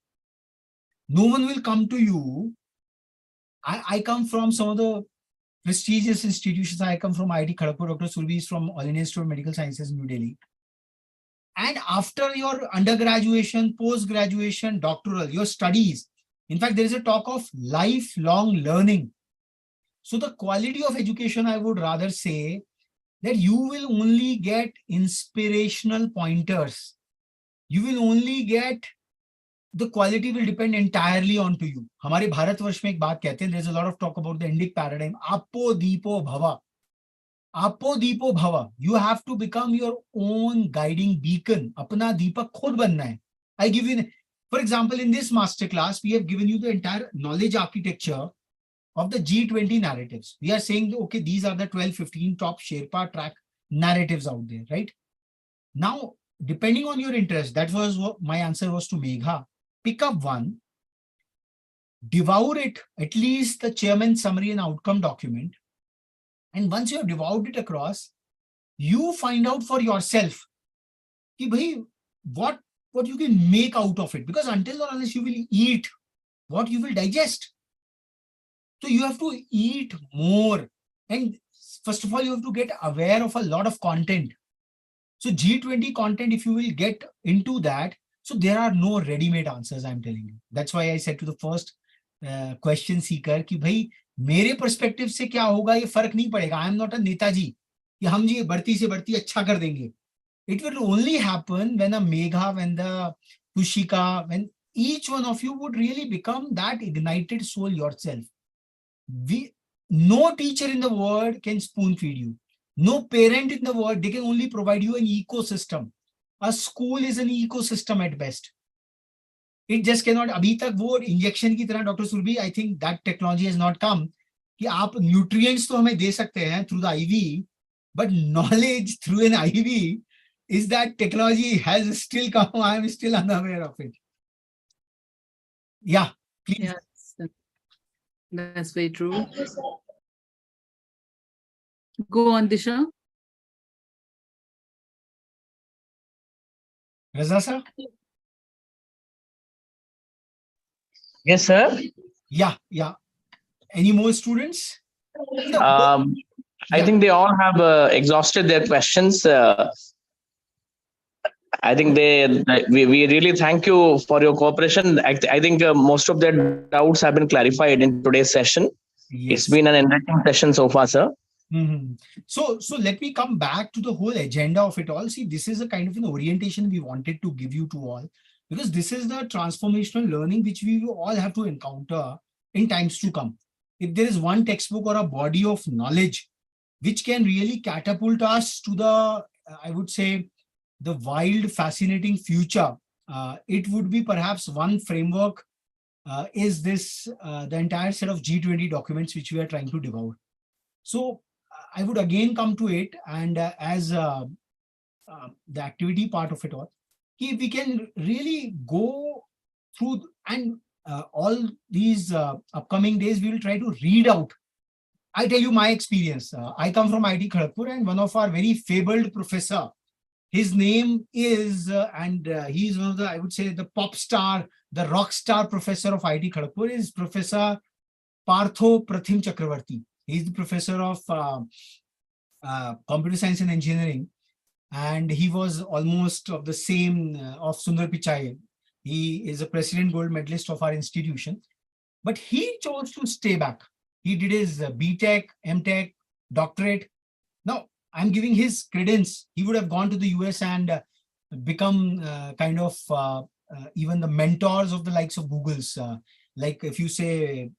[SPEAKER 9] No one will come to you. I come from some of the prestigious institutions. I come from IIT Kharagpur. Dr. Surbi is from All India Institute of Medical Sciences, New Delhi. And after your undergraduation, post-graduation, doctoral, your studies, in fact, there is a talk of lifelong learning. So the quality of education, I would rather say that you will only get inspirational pointers. You will only get, the quality will depend entirely onto you. हमारे भारतवर्ष में एक बात कहते हैं, there's a lot of talk about the Indic paradigm. Apo Deepo Bhava. Apo Deepo Bhava. You have to become your own guiding beacon. अपना दीपक खुद बनना है. I give you, for example, in this masterclass, we have given you the entire knowledge architecture of the G20 narratives. We are saying, okay, these are the 12, 15 top Sherpa track narratives out there, right? Now, depending on your interest, that was what my answer was to Megha. Pick up one, devour it, at least the chairman's summary and outcome document. And once you have devoured it across, you find out for yourself ki bhai, what you can make out of it. Because until or unless you will eat, what you will digest. So you have to eat more. And first of all, you have to get aware of a lot of content. So G20 content, if you will get into that, so there are no ready-made answers, I'm telling you. That's why I said to the first question seeker कि भाई मेरे perspective से क्या होगा ये फर्क नहीं पड़ेगा. I am not a Netaji कि हम जी बढ़ती से बढ़ती अच्छा कर देंगे. It will only happen when a Megha, when the Tushika, when each one of you would really become that ignited soul yourself. No teacher in the world can spoon feed you. No parent in the world, they can only provide you an ecosystem. A school is an ecosystem at best. It just cannot, abhi tak wo injection ki tarah, Dr. Surbi, I think that technology has not come. कि आप nutrients तो हमें दे सकते हैं through the IV, but knowledge through an IV, is that technology has still come. I am still unaware of it. Yeah, please.
[SPEAKER 16] Yes, that's very true. Go on, Disha.
[SPEAKER 9] Raza sir?
[SPEAKER 12] Yes, sir.
[SPEAKER 9] Yeah. Any more students?
[SPEAKER 12] I think they all have exhausted their questions. I think we really thank you for your cooperation. I think most of their doubts have been clarified in today's session. Yes. It's been an enriching session so far, sir.
[SPEAKER 9] Mm-hmm. So let me come back to the whole agenda of it all. See, this is a kind of an orientation we wanted to give you to all, because this is the transformational learning which we all have to encounter in times to come. If there is one textbook or a body of knowledge which can really catapult us to the, I would say, the wild, fascinating future, it would be perhaps one framework is this, the entire set of G20 documents which we are trying to devour. So I would again come to it, and as the activity part of it all, if we can really go through, and all these upcoming days, we will try to read out. I tell you my experience. I come from IIT Kharagpur, and one of our very fabled professor, his name is, he is one of the, I would say, the pop star, the rock star professor of IIT Kharagpur is Professor Partho Prathim Chakravarti. He is the professor of computer science and engineering, and he was almost of the same of Sundar Pichai. He is a president gold medalist of our institution, but he chose to stay back. He did his BTech, MTech, doctorate. Now, I'm giving his credence. He would have gone to the US and become kind of even the mentors of the likes of Google's. Like if you say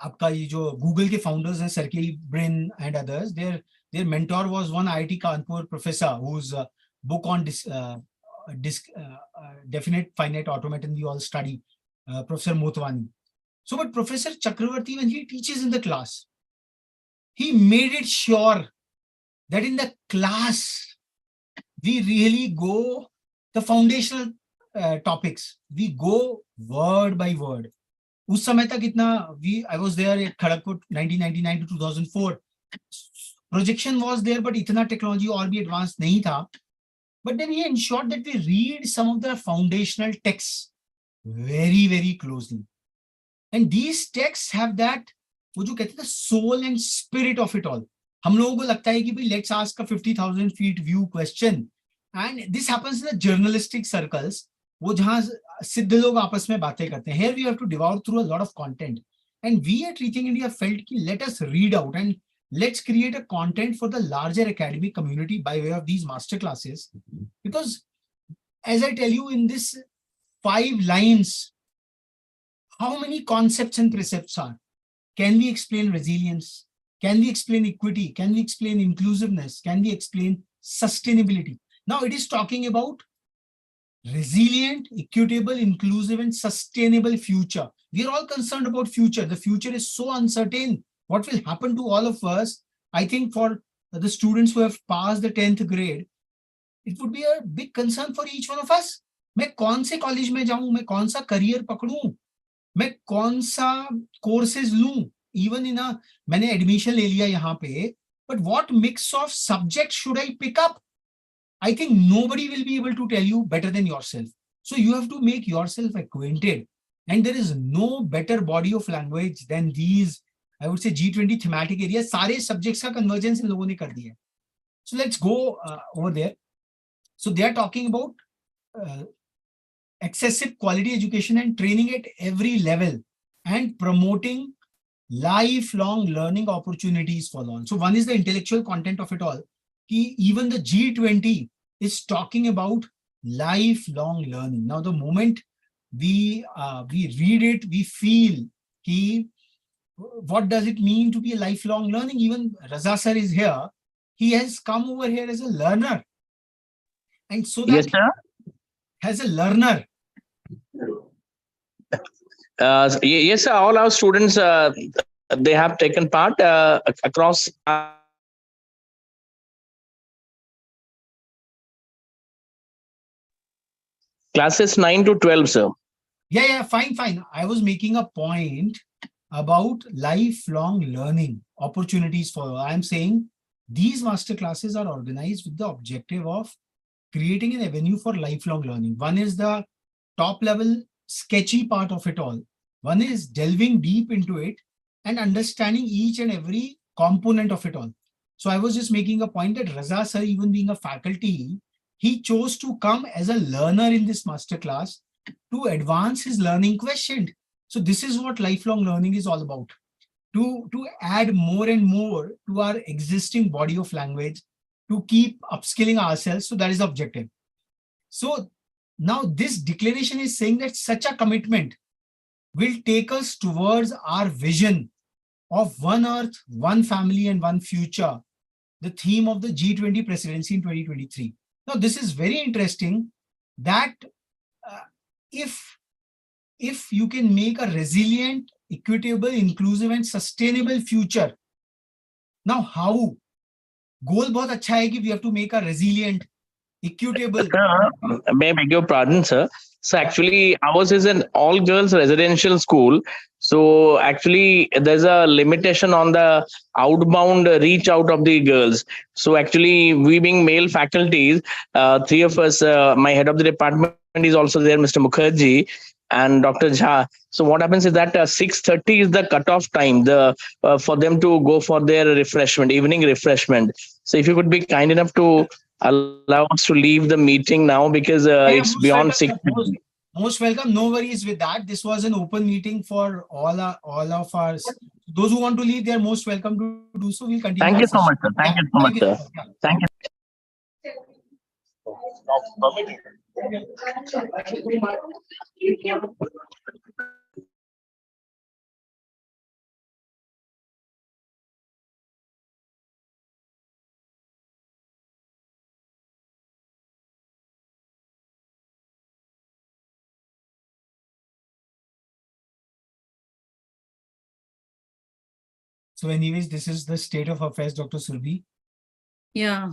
[SPEAKER 9] आपका ये जो Google के founders हैं, Sergey Brin and others, their mentor was one IIT Kanpur professor whose book on definite finite automata we all study, Professor Motwani. So, but Professor Chakravarti, when he teaches in the class, he made it sure that in the class, we really go the foundational topics. We go word by word. उस समय तक इतना I was there at Kharagpur 1999 to 2004. Projection was there, but इतना technology और भी advanced नहीं था. But then he ensured that we read some of the foundational texts very, very closely. And these texts have that, वो जो कहते हैं soul and spirit of it all. हम लोगों को लगता है कि भाई let's ask a 50,000 feet view question. And this happens in the journalistic circles. वो जहाँ सिद्ध लोग आपस में बातें करते हैं. Here we have to devour through a lot of content. And we at ReTHINK India felt कि let us read out and let's create a content for the larger academic community by way of these master classes. Because as I tell you in this 5 lines, how many concepts and precepts are? Can we explain resilience? Can we explain equity? Can we explain inclusiveness? Can we explain sustainability? Now it is talking about resilient, equitable, inclusive, and sustainable future. We are all concerned about future. The future is so uncertain. What will happen to all of us? I think for the students who have passed the 10th grade, it would be a big concern for each one of us. मैं कौन से college में जाऊं, मैं कौन सा career पकड़ूं, मैं कौन सा कोर्सेज लूं, इवन इन मैंने एडमिशन ले लिया यहाँ पे, but what mix of subjects should I pick up? I think nobody will be able to tell you better than yourself. So you have to make yourself acquainted. And there is no better body of language than these, I would say G20 thematic areas. सारे subjects का convergence इन लोगों ने कर दिया. So let's go over there. So they are talking about excessive quality education and training at every level and promoting lifelong learning opportunities for all. So one is the intellectual content of it all. Even the G20 is talking about lifelong learning. Now, the moment we read it, we feel what does it mean to be a lifelong learning? Even Raza sir is here. He has come over here as a learner. And so that
[SPEAKER 12] yes, sir.
[SPEAKER 9] As a learner.
[SPEAKER 12] Yes, sir. All our students, they have taken part across classes 9 to 12, sir.
[SPEAKER 9] Yeah, fine. I was making a point about lifelong learning opportunities for all. I'm saying these master classes are organized with the objective of creating an avenue for lifelong learning. One is the top level sketchy part of it all. One is delving deep into it and understanding each and every component of it all. So I was just making a point that Raza sir, even being a faculty, he chose to come as a learner in this masterclass to advance his learning quotient. So this is what lifelong learning is all about. To add more and more to our existing body of language, to keep upskilling ourselves. So that is the objective. So now this declaration is saying that such a commitment will take us towards our vision of one earth, one family, and one future, the theme of the G20 presidency in 2023. Now, this is very interesting that if you can make a resilient, equitable, inclusive, and sustainable future, now how? Goal बहुत अच्छा है कि we have to make a resilient, equitable.
[SPEAKER 12] May I beg your pardon, sir? So actually, ours is an all-girls residential school. So actually, there's a limitation on the outbound reach out of the girls. So actually, we being male faculties, 3 of us, my head of the department is also there, Mr. Mukherjee and Dr. Jha. So what happens is that 6:30 is the cutoff time for them to go for their refreshment, evening refreshment. So if you could be kind enough to allow us to leave the meeting now because it's beyond 6.
[SPEAKER 9] Most welcome. No worries with that. This was an open meeting for all of us. Those who want to leave, they are most welcome to do so. We'll continue.
[SPEAKER 12] Thank you so much, sir. Thank you so much, sir. Thank you.
[SPEAKER 9] So anyways, this is the state of affairs, Dr. Surbi.
[SPEAKER 16] Yeah.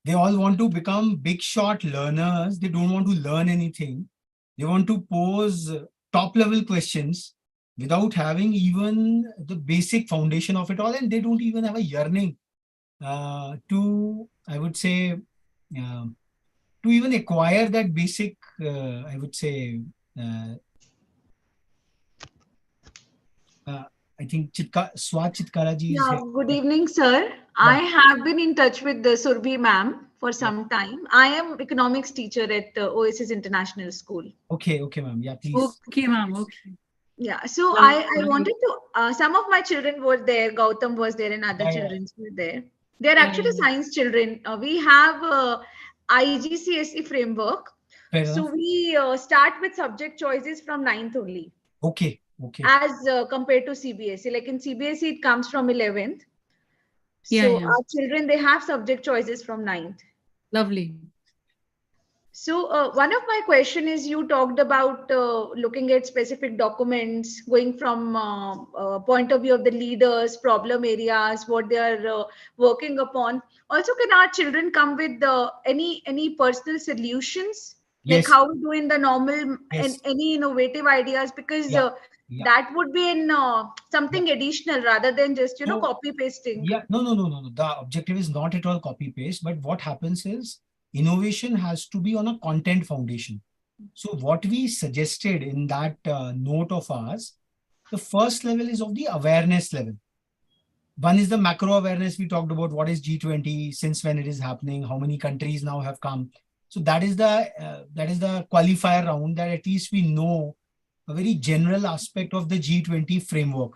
[SPEAKER 9] They all want to become big shot learners. They don't want to learn anything. They want to pose top level questions without having even the basic foundation of it all. And they don't even have a yearning to, I would say, to even acquire that basic, I would say, I think Swat Chitkara ji is
[SPEAKER 19] Yeah,
[SPEAKER 9] here.
[SPEAKER 19] good evening, sir. I have been in touch with the Surbi ma'am for some time. I am economics teacher at Oasis International School.
[SPEAKER 9] Okay, ma'am. Yeah, please.
[SPEAKER 16] Okay, ma'am. Okay.
[SPEAKER 19] Yeah, so I wanted to, some of my children were there, Gautam was there and other children were there. They're actually science children. We have IGCSE framework.
[SPEAKER 9] Fair
[SPEAKER 19] So
[SPEAKER 9] enough.
[SPEAKER 19] we start with subject choices from 9th only.
[SPEAKER 9] Okay.
[SPEAKER 19] As compared to CBSE. Like in CBSE, it comes from 11th. So our children, they have subject choices from 9th.
[SPEAKER 16] Lovely.
[SPEAKER 19] So one of my question is, you talked about looking at specific documents, going from point of view of the leaders, problem areas, what they are working upon. Also, can our children come with any personal solutions? Like
[SPEAKER 9] Yes.
[SPEAKER 19] how we do in the normal
[SPEAKER 9] Yes.
[SPEAKER 19] and any innovative ideas? Because that would be in something additional rather than just, copy pasting.
[SPEAKER 9] Yeah, no. The objective is not at all copy paste, but what happens is innovation has to be on a content foundation. So what we suggested in that note of ours, the first level is of the awareness level. One is the macro awareness. We talked about what is G20, since when it is happening, how many countries now have come. So that is the qualifier round, that at least we know a very general aspect of the G20 framework.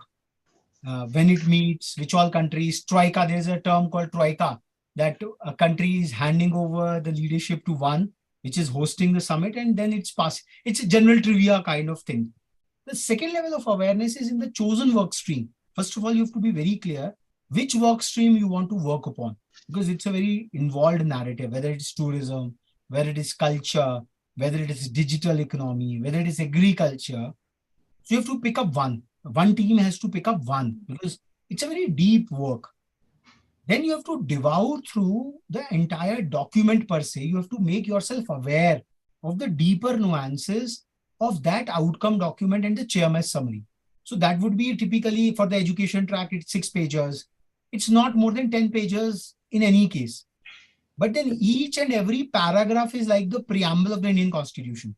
[SPEAKER 9] When it meets, which all countries, Troika, there's a term called Troika, that a country is handing over the leadership to one, which is hosting the summit, and then it's passed. It's a general trivia kind of thing. The second level of awareness is in the chosen work stream. First of all, you have to be very clear which work stream you want to work upon, because it's a very involved narrative, whether it's tourism, whether it is culture, whether it is digital economy, whether it is agriculture. So you have to pick up one. One team has to pick up one, because it's a very deep work. Then you have to devour through the entire document per se. You have to make yourself aware of the deeper nuances of that outcome document and the chairman's summary. So that would be typically for the education track, it's 6 pages. It's not more than 10 pages in any case. But then each and every paragraph is like the preamble of the Indian Constitution.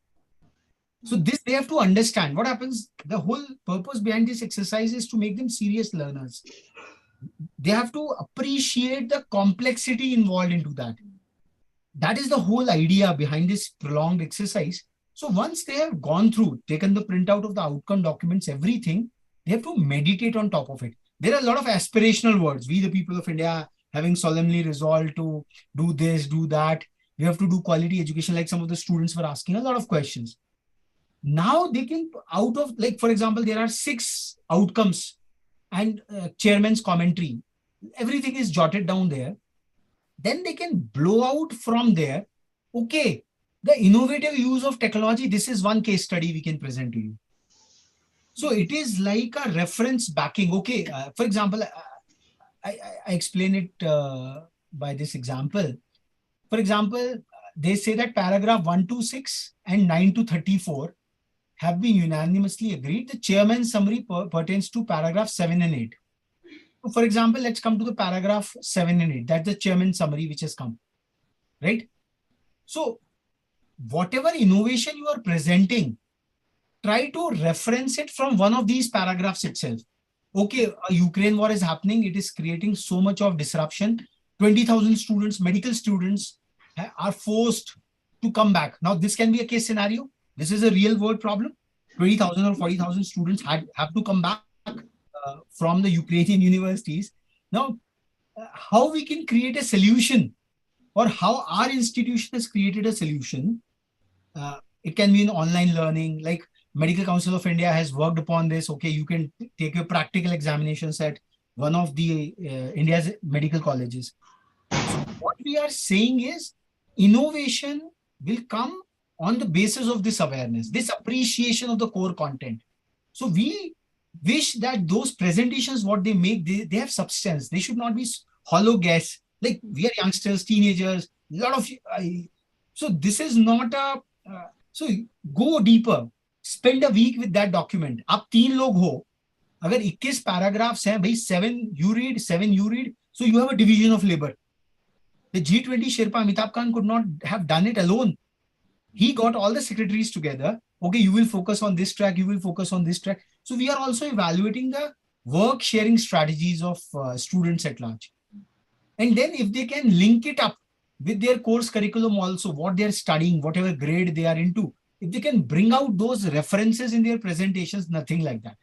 [SPEAKER 9] So this they have to understand. What happens, the whole purpose behind this exercise is to make them serious learners. They have to appreciate the complexity involved into that. That is the whole idea behind this prolonged exercise. So once they have gone through, taken the printout of the outcome documents, everything, they have to meditate on top of it. There are a lot of aspirational words. We, the people of India, having solemnly resolved to do this, do that. We have to do quality education, like some of the students were asking a lot of questions. Now they can, out of, like, for example, there are 6 outcomes and chairman's commentary. Everything is jotted down there. Then they can blow out from there. Okay, the innovative use of technology, this is one case study we can present to you. So it is like a reference backing. Okay, for example, I explain it by this example. For example, they say that paragraph 1 to 6 and 9 to 34 have been unanimously agreed. The chairman's summary pertains to paragraph 7 and 8. So for example, let's come to the paragraph 7 and 8. That's the chairman's summary which has come, right? So whatever innovation you are presenting, try to reference it from one of these paragraphs itself. Okay, a Ukraine war is happening. It is creating so much of disruption. 20,000 students, medical students are forced to come back. Now, this can be a case scenario. This is a real world problem. 20,000 or 40,000 students have to come back from the Ukrainian universities. Now, how we can create a solution, or how our institution has created a solution. It can be in online learning, like Medical Council of India has worked upon this. Okay, you can take your practical examinations at one of the India's medical colleges. So what we are saying is innovation will come on the basis of this awareness, this appreciation of the core content. So we wish that those presentations, what they make, they have substance. They should not be hollow guess. Like we are youngsters, teenagers, a lot of, so this is not a, so go deeper, spend a week with that document. आप 3 लोग हो, अगर 21 paragraphs हैं, भाई 7 you read, 7 you read, so you have a division of labor. The G20 Sherpa Amitabh Khan could not have done it alone. He got all the secretaries together. Okay, you will focus on this track, you will focus on this track. So we are also evaluating the work sharing strategies of students at large. And then if they can link it up with their course curriculum also, what they are studying, whatever grade they are into, if they can bring out those references in their presentations, nothing like that.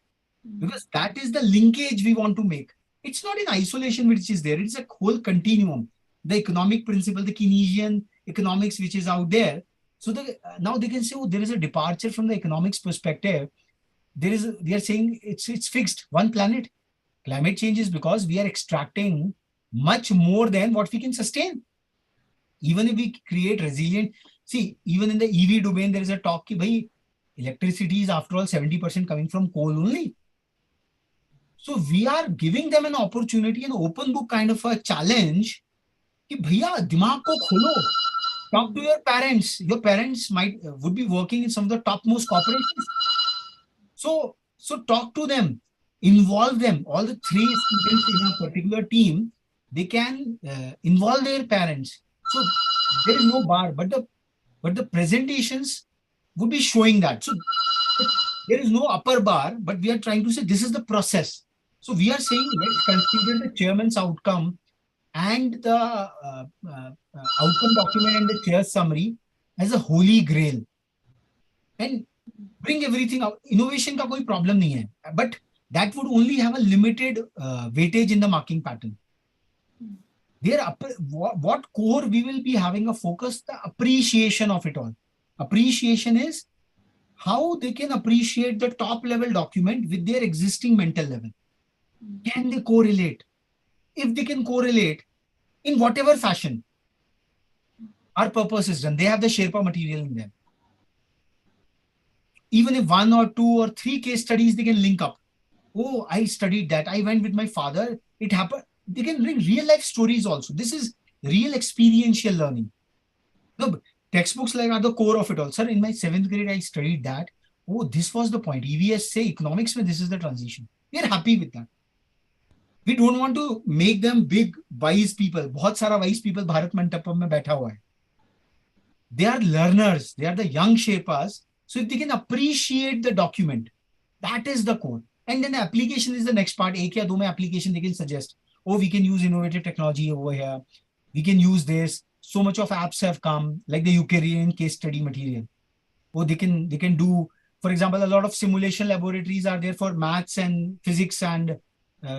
[SPEAKER 9] Because that is the linkage we want to make. It's not in isolation which is there. It's a whole continuum. The economic principle, the Keynesian economics which is out there. So now they can say, oh, there is a departure from the economics perspective. We are saying it's fixed, one planet. Climate change is because we are extracting much more than what we can sustain. Even if we create resilient, see, even in the EV domain, there is a talk that bhai, electricity is after all 70% coming from coal only. So we are giving them an opportunity, an open book kind of a challenge. Ki bhaiya, dimag ko kholo. Talk to your parents. Your parents would be working in some of the topmost corporations. So talk to them, involve them. All the 3 students in a particular team, they can involve their parents. So there is no bar, but the presentations would be showing that. So there is no upper bar, but we are trying to say this is the process. So we are saying let's consider the chairman's outcome and the outcome document and the chair's summary as a holy grail. And bring everything out. Innovation ka koi problem nahi hai, but that would only have a limited weightage in the marking pattern. What core we will be having a focus, the appreciation of it all. Appreciation is how they can appreciate the top level document with their existing mental level. Can they correlate? If they can correlate in whatever fashion, our purpose is done. They have the Sherpa material in them. Even if 1 or 2 or 3 case studies, they can link up. Oh, I studied that. I went with my father. It happened. They can bring real life stories also. This is real experiential learning. No, textbooks like are the core of it all. Sir, in my 7th grade, I studied that. Oh, this was the point. EVS say economics, mein this is the transition. We are happy with that. We don't want to make them big, wise people. बहुत सारा wise people Bharat Mandapam में बैठा हुआ है. They are learners. They are the young Sherpas. So if they can appreciate the document, that is the core. And then the application is the next part. एक या 2 में application they can suggest. Oh, we can use innovative technology over here. We can use this. So much of apps have come, like the Ukrainian case study material. Oh, they can do, for example, a lot of simulation laboratories are there for maths and physics and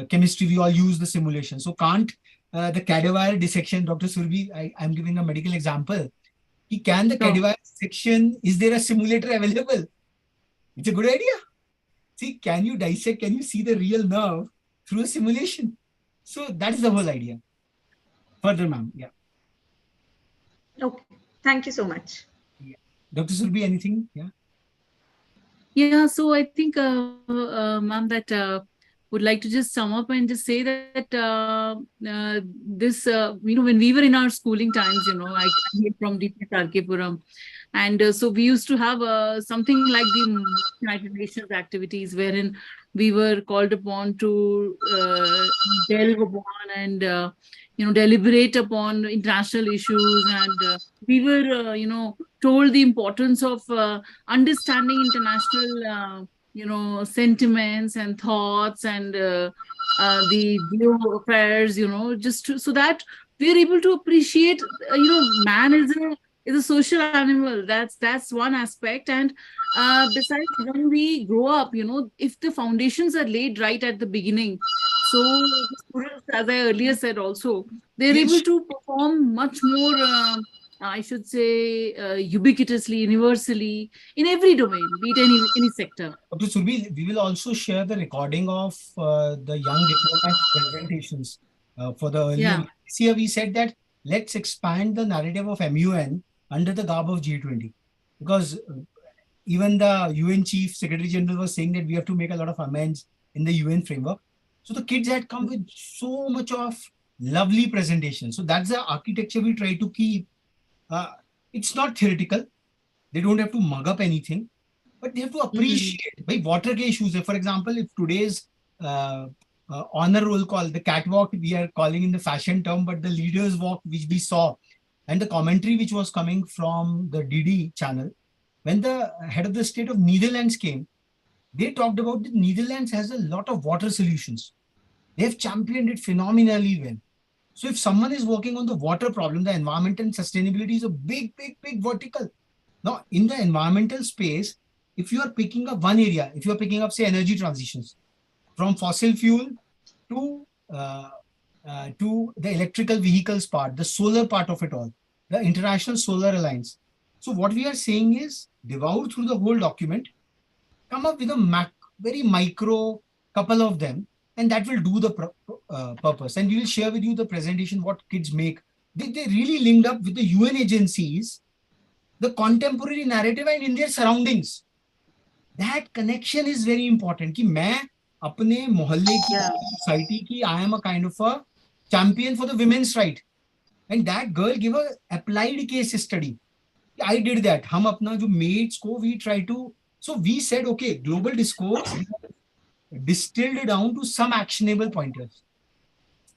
[SPEAKER 9] chemistry. We all use the simulation. So can't the cadaver dissection, Dr. Surbi, I'm giving a medical example. Can the cadaver dissection, is there a simulator available? It's a good idea. See, can you dissect, can you see the real nerve through a simulation? So that is the whole idea. Further, ma'am. Yeah.
[SPEAKER 19] Okay. Thank you so much.
[SPEAKER 9] Yeah. Dr. Surbi, anything? Yeah.
[SPEAKER 16] Yeah. So I think, ma'am, that would like to just sum up and just say that this, when we were in our schooling times, I came from DP Tarkepuram. And so we used to have something like the United Nations activities wherein we were called upon to delve upon and, deliberate upon international issues. And we were, told the importance of understanding international, sentiments and thoughts and the geo affairs, so that we're able to appreciate, man is a social animal. That's one aspect. And besides, when we grow up, if the foundations are laid right at the beginning, so the students, as I earlier said also, they're able to perform much more, I should say, ubiquitously, universally, in every domain, be it any sector.
[SPEAKER 9] Dr. Surbi, we will also share the recording of the young diplomats presentations for the earlier.
[SPEAKER 16] Yeah.
[SPEAKER 9] This year we said that let's expand the narrative of MUN under the garb of G20, because even the UN Chief Secretary General was saying that we have to make a lot of amends. in the UN framework. So the kids had come with so much of lovely presentation. So that's the architecture we try to keep. It's not theoretical. They don't have to mug up anything, but they have to appreciate. By water ke issues, for example, if today's honor roll call, the catwalk we are calling in the fashion term, but the leaders walk which we saw, and the commentary which was coming from the DD channel, when the head of the state of Netherlands came, they talked about the Netherlands has a lot of water solutions. They have championed it phenomenally well. So if someone is working on the water problem, the environment and sustainability is a big, big, big vertical. Now, in the environmental space, if you are picking up one area, if you are picking up, say, energy transitions, from fossil fuel to the electrical vehicles part, the solar part of it all, the International Solar Alliance. So what we are saying is devour through the whole document, come up with a very micro couple of them, and that will do the purpose. And we will share with you the presentation, what kids make. They really linked up with the UN agencies, the contemporary narrative and in their surroundings. That connection is very important. कि मैं अपने मोहल्ले की society की, I am a kind of a champion for the women's right. And that girl gave a applied case study. I did that. हम अपना जो mates को we try to. So we said, okay, global discourse distilled down to some actionable pointers.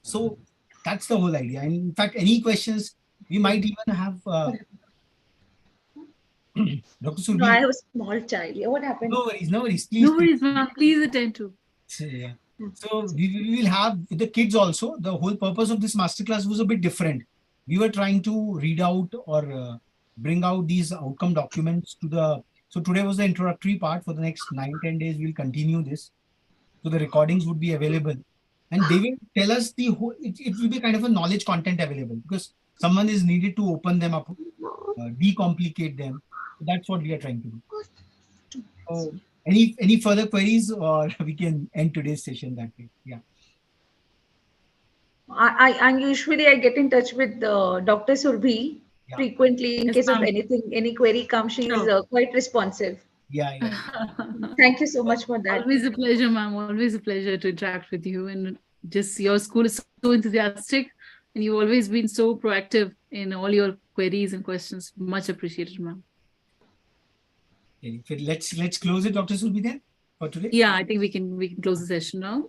[SPEAKER 9] So that's the whole idea. And in fact, any questions, we might even have Dr. Surbi.
[SPEAKER 19] No, I have a small child. What happened?
[SPEAKER 9] No worries. Please.
[SPEAKER 16] No worries, ma'am. Please attend to.
[SPEAKER 9] So, yeah. So we will have the kids also. The whole purpose of this masterclass was a bit different. We were trying to read out or bring out these outcome documents to the. So today was the introductory part. For the next 9-10 days, we'll continue this. So the recordings would be available, and they will tell us the whole. It will be kind of a knowledge content available because someone is needed to open them up, decomplicate them. That's what we are trying to do. So any further queries, or we can end today's session that way? Yeah.
[SPEAKER 19] I usually I get in touch with Dr. Surbhi frequently in case of anything, any query comes. She is quite responsive.
[SPEAKER 9] Yeah.
[SPEAKER 19] Thank you so much for that.
[SPEAKER 16] Always a pleasure, ma'am. Always a pleasure to interact with you. And just your school is so enthusiastic, and you've always been so proactive in all your queries and questions. Much appreciated, ma'am.
[SPEAKER 9] Okay, let's close it, Dr. Surbi, then for today.
[SPEAKER 16] Yeah, I think we can close the session now.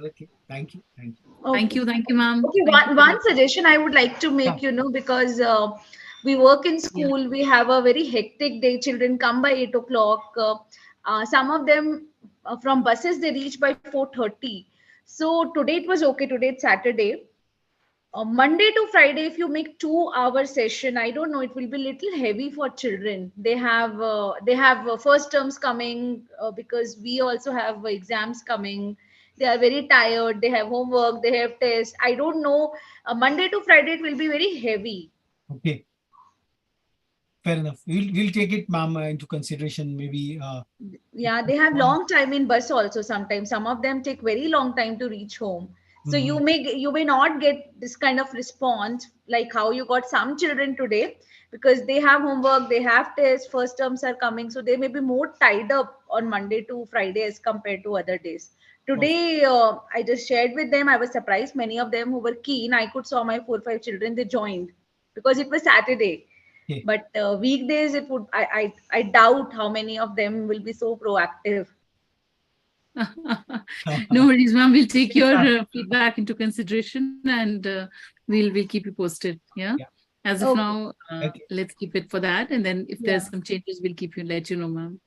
[SPEAKER 9] Okay. Thank you.
[SPEAKER 19] Okay.
[SPEAKER 16] Thank you, ma'am.
[SPEAKER 19] Okay, one suggestion I would like to make, because we work in school, we have a very hectic day. Children come by 8 o'clock. Some of them from buses, they reach by 4:30. So today it was okay. Today it's Saturday. Monday to Friday, if you make 2-hour session, I don't know, it will be a little heavy for children. They have first terms coming because we also have exams coming. They are very tired. They have homework. They have tests. I don't know. Monday to Friday, it will be very heavy.
[SPEAKER 9] Okay. Fair enough. We'll take it, ma'am, into consideration. Maybe.
[SPEAKER 19] Yeah, they have long time in bus also. Sometimes some of them take very long time to reach home. So you may not get this kind of response like how you got some children today, because they have homework, they have tests, first terms are coming, so they may be more tied up on Monday to Friday as compared to other days. Today, I just shared with them. I was surprised. Many of them who were keen, I could saw my 4-5 children, they joined because it was Saturday. Okay. But weekdays, it would. I doubt how many of them will be so proactive.
[SPEAKER 16] No worries, ma'am. We'll take your feedback into consideration, and we'll keep you posted. Yeah. As of now, let's keep it for that, and then if there's some changes, we'll let you know, ma'am.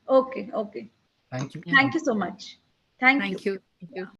[SPEAKER 19] Okay.
[SPEAKER 9] Thank you.
[SPEAKER 19] Thank you so much. Thank you.
[SPEAKER 16] Thank you.